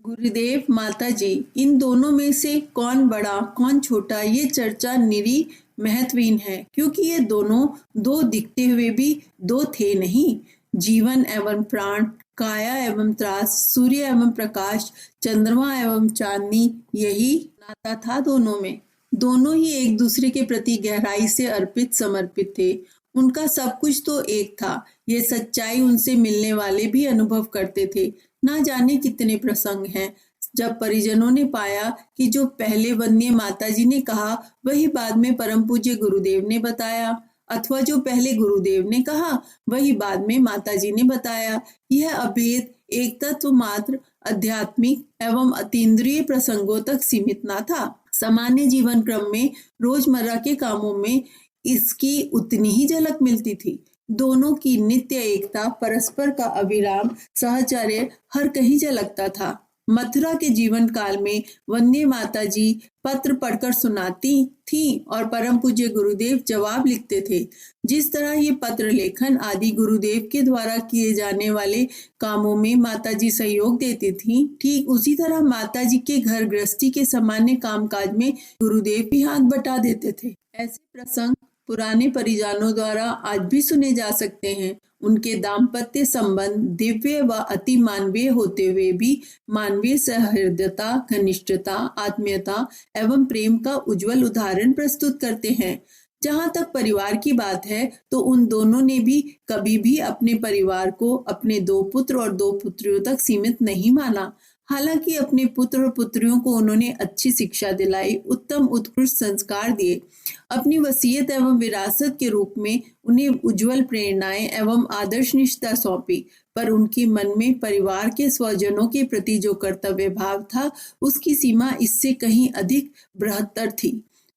गुरुदेव, माता जी, इन दोनों में से कौन बड़ा कौन छोटा, ये चर्चा निरी महत्वहीन है, क्योंकि ये दोनों दो दिखते हुए भी दो थे नहीं। जीवन एवं प्राण, काया एवं त्रास, सूर्य एवं प्रकाश, चंद्रमा एवं चांदनी, यही नाता था दोनों में। दोनों ही एक दूसरे के प्रति गहराई से अर्पित समर्पित थे। उनका सब कुछ तो एक था। ये सच्चाई उनसे मिलने वाले भी अनुभव करते थे। ना जाने कितने प्रसंग हैं जब परिजनों ने पाया कि जो पहले वंदनीय माता जी ने कहा वही बाद में परम पूज्य गुरुदेव ने बताया, अथवा जो पहले गुरुदेव ने कहा वही बाद में माता जी ने बताया। यह अभेद एक तत्व मात्र आध्यात्मिक एवं अतीन्द्रिय प्रसंगों तक सीमित न था। सामान्य जीवन क्रम में, रोजमर्रा के कामों में इसकी उतनी ही झलक मिलती थी। दोनों की नित्य एकता, परस्पर का अविराम सहचर्य हर कहीं झलकता था। मथुरा के जीवन काल में वंदनीय माता जी पत्र पढ़कर सुनाती थी और परम पूज्य गुरुदेव जवाब लिखते थे। जिस तरह ये पत्र लेखन आदि गुरुदेव के द्वारा किए जाने वाले कामों में माता जी सहयोग देती थी, ठीक उसी तरह माता जी के घर गृहस्थी के सामान्य कामकाज में गुरुदेव भी हाथ बटा देते थे। ऐसे प्रसंग पुराने परिजनों द्वारा आज भी सुने जा सकते हैं। उनके दाम्पत्य संबंध दिव्य व अति मानवीय होते हुए भी मानवीय सहृदयता, घनिष्ठता, आत्मीयता एवं प्रेम का उज्जवल उदाहरण प्रस्तुत करते हैं। जहां तक परिवार की बात है तो उन दोनों ने भी कभी भी अपने परिवार को अपने 2 पुत्र और 2 पुत्रियों तक सीमित नहीं माना। हालांकि अपने पुत्र और पुत्रियों को उन्होंने अच्छी शिक्षा दिलाई, उत्तम उत्कृष्ट संस्कार दिए, अपनी वसीयत एवं विरासत के रूप में उन्हें उज्जवल प्रेरणाएं एवं आदर्श निष्ठा सौंपी, पर उनके मन में परिवार के स्वजनों के प्रति जो कर्तव्य भाव था उसकी सीमा इससे कहीं अधिक बृहत्तर थी।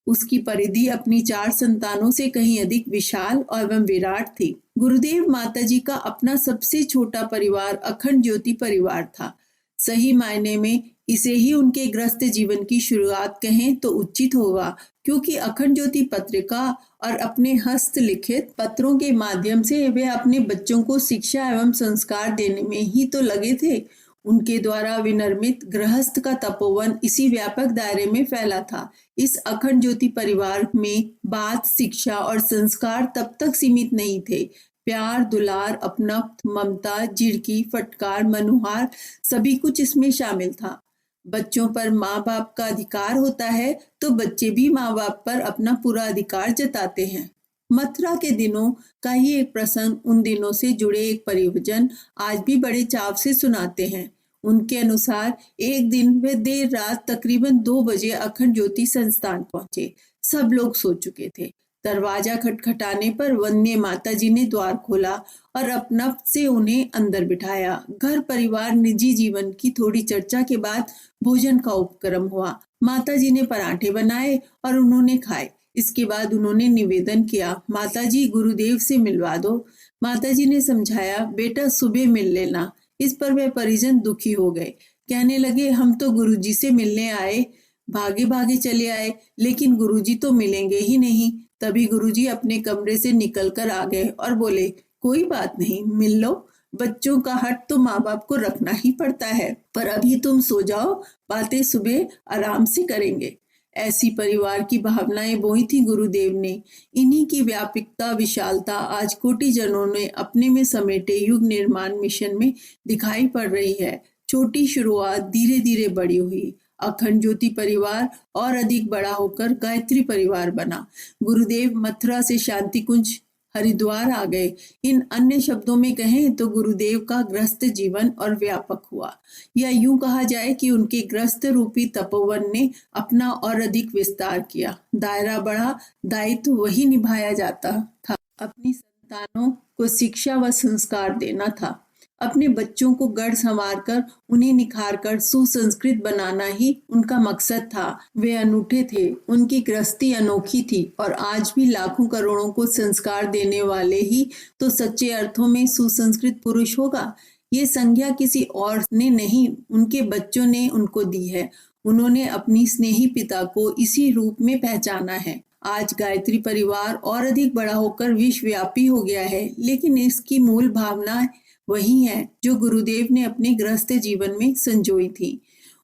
उसकी परिधि अपनी 4 संतानों से कहीं अधिक विशाल एवं विराट थी। गुरुदेव माता जी का अपना सबसे छोटा परिवार अखंड ज्योति परिवार था। सही मायने में इसे ही उनके गृहस्थ जीवन की शुरुआत कहें तो उचित होगा, क्योंकि अखंड ज्योति पत्रिका और अपने हस्तलिखित पत्रों के माध्यम से वे अपने बच्चों को शिक्षा एवं संस्कार देने में ही तो लगे थे। उनके द्वारा विनिर्मित गृहस्थ का तपोवन इसी व्यापक दायरे में फैला था। इस अखंड ज्योति परिवार में बात, शिक्षा और संस्कार तब तक सीमित नहीं थे। प्यार, दुलार, अपनत्व, ममता, झिड़की, फटकार, मनुहार, सभी कुछ इसमें शामिल था। बच्चों पर माँ बाप का अधिकार होता है तो बच्चे भी माँ बाप पर अपना पूरा अधिकार जताते हैं। मथुरा के दिनों का ही एक प्रसंग उन दिनों से जुड़े एक परिजन आज भी बड़े चाव से सुनाते हैं। उनके अनुसार एक दिन वे देर रात तकरीबन 2 बजे अखंड ज्योति संस्थान पहुंचे। सब लोग सो चुके थे। दरवाजा खटखटाने पर वंदनीय माता जी ने द्वार खोला और अपना से उन्हें अंदर बिठाया। घर परिवार, निजी जीवन की थोड़ी चर्चा के बाद भोजन का उपक्रम हुआ। माता जी ने पराठे बनाए और उन्होंने खाए। इसके बाद उन्होंने निवेदन किया, माताजी गुरुदेव से मिलवा दो। माताजी ने समझाया, बेटा सुबह मिल लेना। इस पर वे परिजन दुखी हो गए। कहने लगे, हम तो गुरुजी से मिलने आए, भागे भागे चले आए, लेकिन गुरुजी तो मिलेंगे ही नहीं। तभी गुरुजी अपने कमरे से निकलकर आ गए और बोले, कोई बात नहीं, मिल लो। बच्चों का हट तो माँ बाप को रखना ही पड़ता है, पर अभी तुम सो जाओ, बातें सुबह आराम से करेंगे। ऐसी परिवार की भावनाएं बोई थी गुरुदेव ने। इन्हीं की व्यापकता, विशालता आज कोटि जनों ने अपने में समेटे युग निर्माण मिशन में दिखाई पड़ रही है। छोटी शुरुआत धीरे धीरे बड़ी हुई। अखंड ज्योति परिवार और अधिक बड़ा होकर गायत्री परिवार बना। गुरुदेव मथुरा से शांति कुंज हरिद्वार आ गए। इन अन्य शब्दों में कहें तो गुरुदेव का गृहस्थ जीवन और व्यापक हुआ, या यूं कहा जाए कि उनके गृहस्थ रूपी तपोवन ने अपना और अधिक विस्तार किया। दायरा बढ़ा, दायित्व वही निभाया जाता था। अपनी संतानों को शिक्षा व संस्कार देना था। अपने बच्चों को गढ़ संवार कर, उन्हें निखार कर सुसंस्कृत बनाना ही उनका मकसद था। वे अनूठे थे, उनकी गृहस्थी अनोखी थी, और आज भी लाखों करोड़ों को संस्कार देने वाले ही तो सच्चे अर्थों में सुसंस्कृत पुरुष होगा। ये संज्ञा किसी और ने नहीं, उनके बच्चों ने उनको दी है। उन्होंने अपनी स्नेही पिता को इसी रूप में पहचाना है। आज गायत्री परिवार और अधिक बड़ा होकर विश्वव्यापी हो गया है, लेकिन इसकी मूल भावना वही है जो गुरुदेव ने अपने गृहस्थ जीवन में संजोई थी।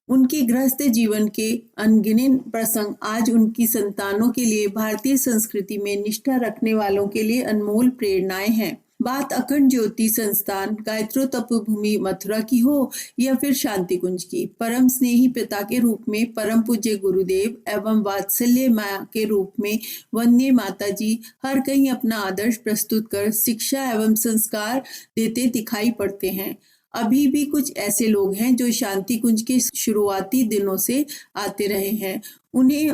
उनके गृहस्थ जीवन के अनगिनत प्रसंग आज उनकी संतानों के लिए, भारतीय संस्कृति में निष्ठा रखने वालों के लिए अनमोल प्रेरणाएं हैं। बात अखंड ज्योति संस्थान गायत्रो तपोभूमि मथुरा की हो या फिर शांति कुंज की, परम स्नेही पिता के रूप में परम पूज्य गुरुदेव एवं वात्सल्य माँ के रूप में वंदनीय माता जी हर कहीं अपना आदर्श प्रस्तुत कर शिक्षा एवं संस्कार देते दिखाई पड़ते हैं। अभी भी कुछ ऐसे लोग हैं जो शांति कुंज के शुरुआती दिनों से आते रहे हैं। उन्हें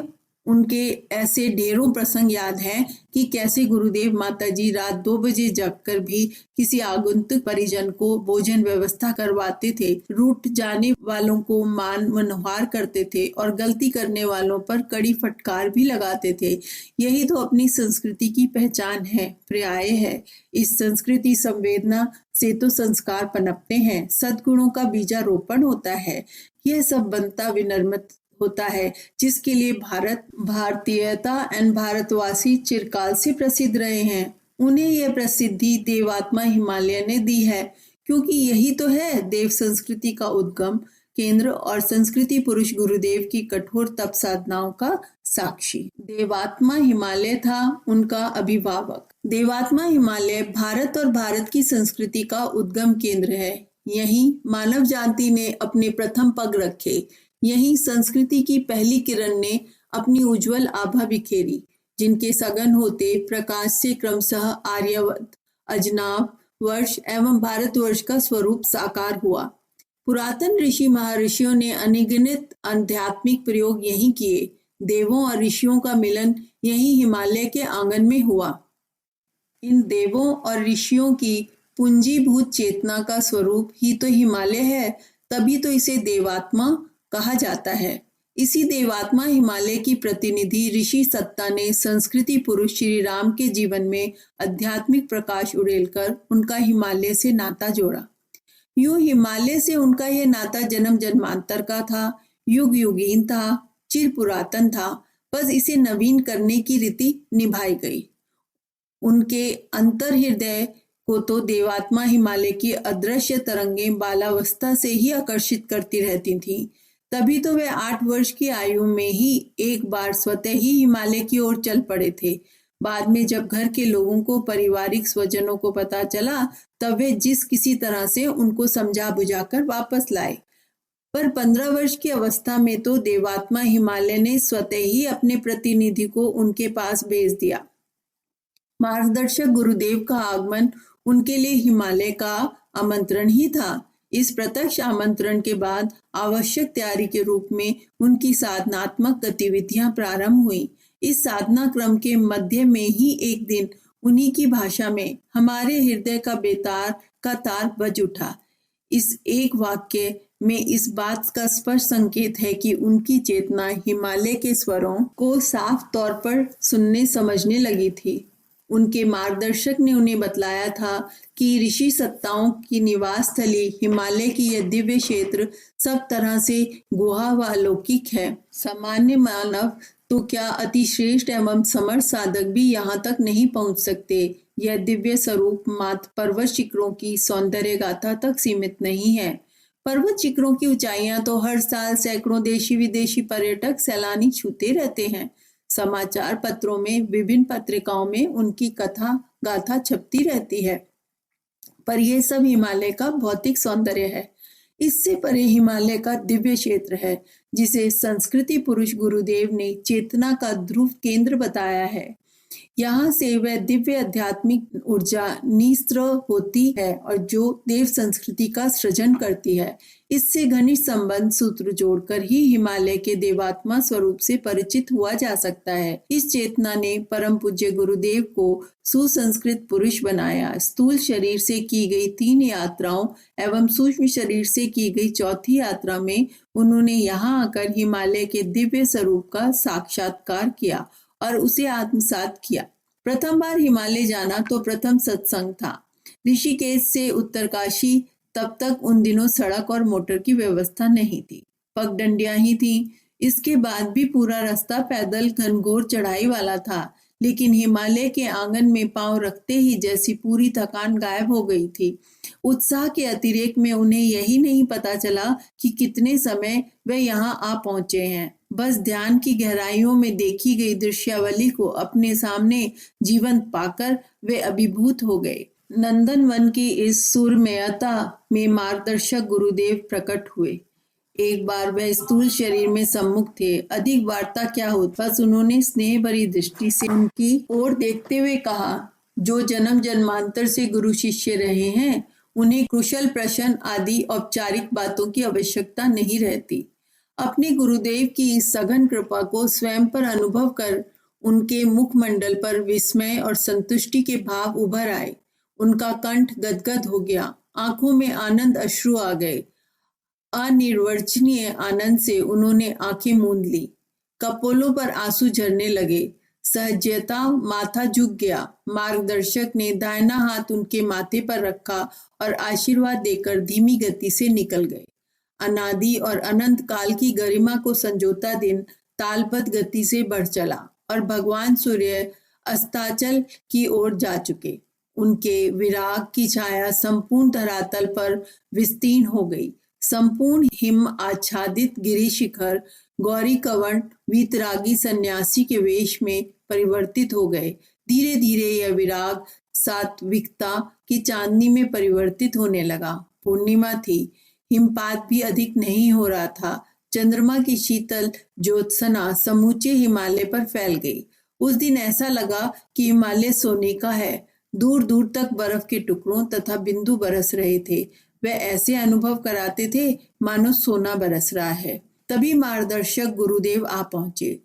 उनके ऐसे ढेरों प्रसंग याद हैं कि कैसे गुरुदेव माता जी रात 2 बजे जगकर भी किसी आगंतुक परिजन को भोजन व्यवस्था करवाते थे, रूठ जाने वालों को मान मनोहार करते थे और गलती करने वालों पर कड़ी फटकार भी लगाते थे। यही तो अपनी संस्कृति की पहचान है, पर्याय है। इस संस्कृति संवेदना से तो संस्कार पनपते हैं, सद्गुणों का बीजारोपण होता है। यह सब बनता विनम्र होता है, जिसके लिए भारतीयता एवं भारतवासी चिरकाल से प्रसिद्ध रहे हैं। उन्हें यह प्रसिद्धि देवात्मा हिमालय ने दी है, क्योंकि यही तो है देव संस्कृति का उद्गम केंद्र और संस्कृति पुरुष गुरुदेव की कठोर तप साधनाओं का साक्षी। देवात्मा हिमालय था उनका अभिभावक। देवात्मा हिमालय भारत और भारत की संस्कृति का उद्गम केंद्र है। यहीं मानव जाति ने अपने प्रथम पग रखे। यही संस्कृति की पहली किरण ने अपनी उज्जवल आभा बिखेरी, जिनके सघन होते प्रकाश से क्रमशः आर्यवर्त, अजनाब वर्ष एवं भारतवर्ष का स्वरूप साकार हुआ। पुरातन ऋषि महर्षियों ने अनगिनत आध्यात्मिक प्रयोग यही किए। देवों और ऋषियों का मिलन यही हिमालय के आंगन में हुआ। इन देवों और ऋषियों की पूंजीभूत चेतना का स्वरूप ही तो हिमालय है, तभी तो इसे देवात्मा कहा जाता है। इसी देवात्मा हिमालय की प्रतिनिधि ऋषि सत्ता ने संस्कृति पुरुष श्री राम के जीवन में आध्यात्मिक प्रकाश उड़ेलकर उनका हिमालय से नाता जोड़ा। यूं हिमालय से उनका यह नाता जन्म जन्मांतर का था, युग युगीन था, चिर पुरातन था। बस इसे नवीन करने की रीति निभाई गई। उनके अंतर हृदय को तो देवात्मा हिमालय की अदृश्य तरंगें बालावस्था से ही आकर्षित करती रहती थीं। तभी तो वे 8 वर्ष की आयु में ही एक बार स्वतः ही हिमालय की ओर चल पड़े थे। बाद में जब घर के लोगों को, पारिवारिक स्वजनों को पता चला, तब वे जिस किसी तरह से उनको समझा बुझाकर वापस लाए। पर 15 वर्ष की अवस्था में तो देवात्मा हिमालय ने स्वतः ही अपने प्रतिनिधि को उनके पास भेज दिया। मार्गदर्शक गुरुदेव का आगमन उनके लिए हिमालय का आमंत्रण ही था। इस प्रत्यक्ष आमंत्रण के बाद आवश्यक तैयारी के रूप में उनकी साधनात्मक गतिविधियां प्रारंभ हुई। इस साधना क्रम के मध्य में ही एक दिन उन्हीं की भाषा में हमारे हृदय का बेतार का तार बज उठा। इस एक वाक्य में इस बात का स्पष्ट संकेत है कि उनकी चेतना हिमालय के स्वरों को साफ तौर पर सुनने समझने लगी थी। उनके मार्गदर्शक ने उन्हें बतलाया था कि ऋषि सत्ताओं की निवास स्थली हिमालय की यह दिव्य क्षेत्र सब तरह से गुहा व अलौकिक है। सामान्य मानव तो क्या अतिश्रेष्ठ एवं समर्थ साधक भी यहाँ तक नहीं पहुँच सकते। यह दिव्य स्वरूप मात्र पर्वत शिखरों की सौंदर्य गाथा तक सीमित नहीं है। पर्वत शिखरों की ऊंचाइयां तो हर साल सैकड़ों देशी विदेशी पर्यटक सैलानी छूते रहते हैं। समाचार पत्रों में, विभिन्न पत्रिकाओं में उनकी कथा गाथा छपती रहती है, पर यह सब हिमालय का भौतिक सौंदर्य है। इससे परे हिमालय का दिव्य क्षेत्र है, जिसे संस्कृति पुरुष गुरुदेव ने चेतना का ध्रुव केंद्र बताया है। यहाँ से वह दिव्य आध्यात्मिक ऊर्जा निस्त्र होती है और जो देव संस्कृति का सृजन करती है। इससे घनिष्ठ संबंध सूत्र जोड़कर ही हिमालय के देवात्मा स्वरूप से परिचित हुआ जा सकता है। इस चेतना ने परम पूज्य गुरुदेव को सुसंस्कृत पुरुष बनाया। स्थूल शरीर से की गई 3 यात्राओं एवं सूक्ष्म शरीर से की गई 4थी यात्रा में उन्होंने यहाँ आकर हिमालय के दिव्य स्वरूप का साक्षात्कार किया और उसे आत्मसात किया। प्रथम बार हिमालय जाना तो प्रथम सत्संग था। ऋषिकेश से उत्तरकाशी तब तक उन दिनों सड़क और मोटर की व्यवस्था नहीं थी, पगडंडियां ही थी। इसके बाद भी पूरा रास्ता पैदल घनघोर चढ़ाई वाला था, लेकिन हिमालय के आंगन में पांव रखते ही जैसी पूरी थकान गायब हो गई थी। उत्साह के अतिरेक में उन्हें यही नहीं पता चला कि कितने समय वे यहाँ आ पहुंचे हैं। बस ध्यान की गहराइयों में देखी गई दृश्यावली को अपने सामने जीवंत पाकर वे अभिभूत हो गए। नंदनवन की इस सुरम्यता में मार्गदर्शक गुरुदेव प्रकट हुए। एक बार वह स्थूल शरीर में सम्मुख थे। अधिक वार्ता क्या हो, बस उन्होंने स्नेह भरी दृष्टि से उनकी ओर देखते हुए कहा, जो जन्म जन्मांतर से गुरु शिष्य रहे हैं उन्हें कुशल प्रश्न आदि औपचारिक बातों की आवश्यकता नहीं रहती। अपने गुरुदेव की इस सघन कृपा को स्वयं पर अनुभव कर उनके मुखमंडल पर विस्मय और संतुष्टि के भाव उभर आए। उनका कंठ गदगद हो गया, आंखों में आनंद अश्रु आ गए। अनिर्वचनीय आनंद से उन्होंने आंखें मूंद ली, कपोलों पर आंसू झरने लगे, सहजता माथा झुक गया। मार्गदर्शक ने दाहिना हाथ उनके माथे पर रखा और आशीर्वाद देकर धीमी गति से निकल गए। अनादि और अनंत काल की गरिमा को संजोता दिन तालबद्ध गति से बढ़ चला और भगवान सूर्य अस्ताचल की ओर जा चुके। उनके विराग की छाया संपूर्ण धरातल पर विस्तीर्ण हो गई। संपूर्ण हिम आच्छादित गिरि शिखर गौरी कवर्ण वीतरागी सन्यासी के वेश में परिवर्तित हो गए। धीरे धीरे यह विराग सात्विकता की चांदनी में परिवर्तित होने लगा। पूर्णिमा थी, हिमपात भी अधिक नहीं हो रहा था। चंद्रमा की शीतल ज्योत्सना समूचे हिमालय पर फैल गई। उस दिन ऐसा लगा कि हिमालय सोने का है। दूर दूर तक बर्फ के टुकड़ों तथा बिंदु बरस रहे थे। वे ऐसे अनुभव कराते थे मानो सोना बरस रहा है। तभी मार्गदर्शक गुरुदेव आ पहुंचे।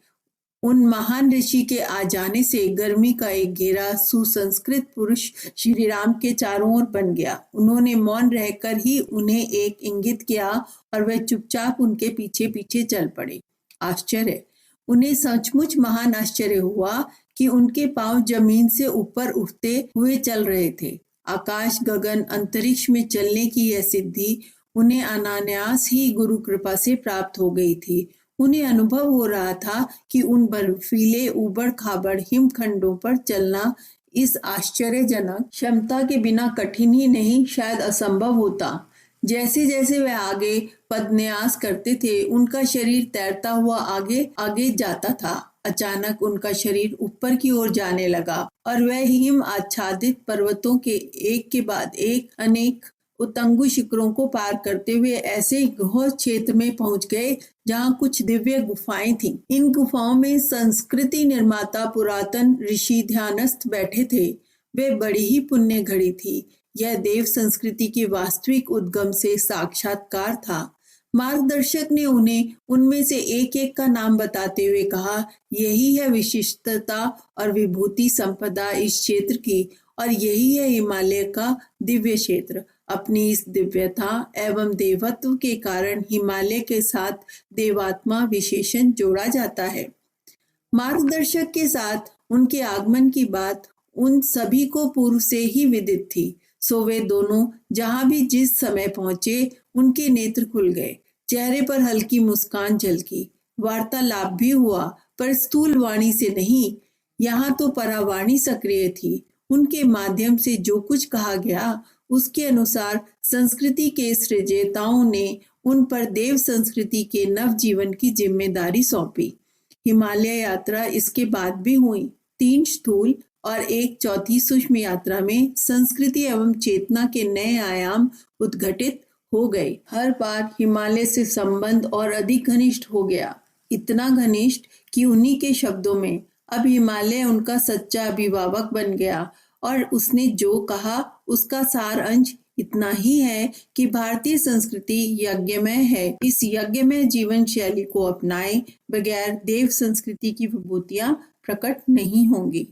उन महान ऋषि के आ जाने से गर्मी का एक घेरा सुसंस्कृत पुरुष श्री राम के चारों ओर बन गया। उन्होंने मौन रहकर ही उन्हें एक इंगित किया और वह चुपचाप उनके पीछे पीछे चल पड़े। आश्चर्य! उन्हें सचमुच महान आश्चर्य हुआ कि उनके पांव जमीन से ऊपर उठते हुए चल रहे थे। आकाश गगन अंतरिक्ष में चलने की यह सिद्धि उन्हें अनायास ही गुरु कृपा से प्राप्त हो गई थी। उन्हें अनुभव हो रहा था कि उन बर्फीले उबड़ खाबड़ हिमखंडों पर चलना इस आश्चर्यजनक क्षमता के बिना कठिन ही नहीं शायद असंभव होता। जैसे जैसे वे आगे पदन्यास करते थे उनका शरीर तैरता हुआ आगे आगे जाता था। अचानक उनका शरीर ऊपर की ओर जाने लगा और वह हिम आच्छादित पर्वतों के एक के बाद एक अनेक उतंगु शिखरों को पार करते हुए ऐसे घोर क्षेत्र में पहुंच गए जहां कुछ दिव्य गुफाएं थीं। इन गुफाओं में संस्कृति निर्माता पुरातन ऋषि ध्यानस्थ बैठे थे। वे बड़ी ही पुण्य घड़ी थी। यह देव संस्कृति के वास्तविक उद्गम से साक्षात्कार था। मार्गदर्शक ने उन्हें उनमें से एक एक का नाम बताते हुए कहा, यही है विशिष्टता और विभूति संपदा इस क्षेत्र की और यही है हिमालय का दिव्य क्षेत्र। अपनी इस दिव्यता एवं देवत्व के कारण हिमालय के साथ देवात्मा विशेषण जोड़ा जाता है। मार्गदर्शक के साथ उनके आगमन की बात उन सभी को पूर्व से ही विदित थी, सो वे दोनों जहां भी जिस समय पहुंचे उनके नेत्र खुल गए, चेहरे पर हल्की मुस्कान झलकी। वार्तालाप भी हुआ, पर स्थूल वाणी से नहीं, यहाँ तो परावाणी सक्रिय थी। उनके माध्यम से जो कुछ कहा गया उसके अनुसार संस्कृति के सृजताओं ने उन पर देव संस्कृति के नव जीवन की जिम्मेदारी सौंपी। हिमालय यात्रा इसके बाद भी हुई। 3 स्थूल और 1 चौथी सूक्ष्म यात्रा में संस्कृति एवं चेतना के नए आयाम उद्घटित हो गए। हर बार हिमालय से संबंध और अधिक घनिष्ठ हो गया, इतना घनिष्ठ कि उन्हीं के शब्दों में अब हिमालय उनका सच्चा अभिभावक बन गया और उसने जो कहा उसका सार अंश इतना ही है कि भारतीय संस्कृति यज्ञमय है। इस यज्ञमय जीवन शैली को अपनाए बगैर देव संस्कृति की विभूतियां प्रकट नहीं होंगी।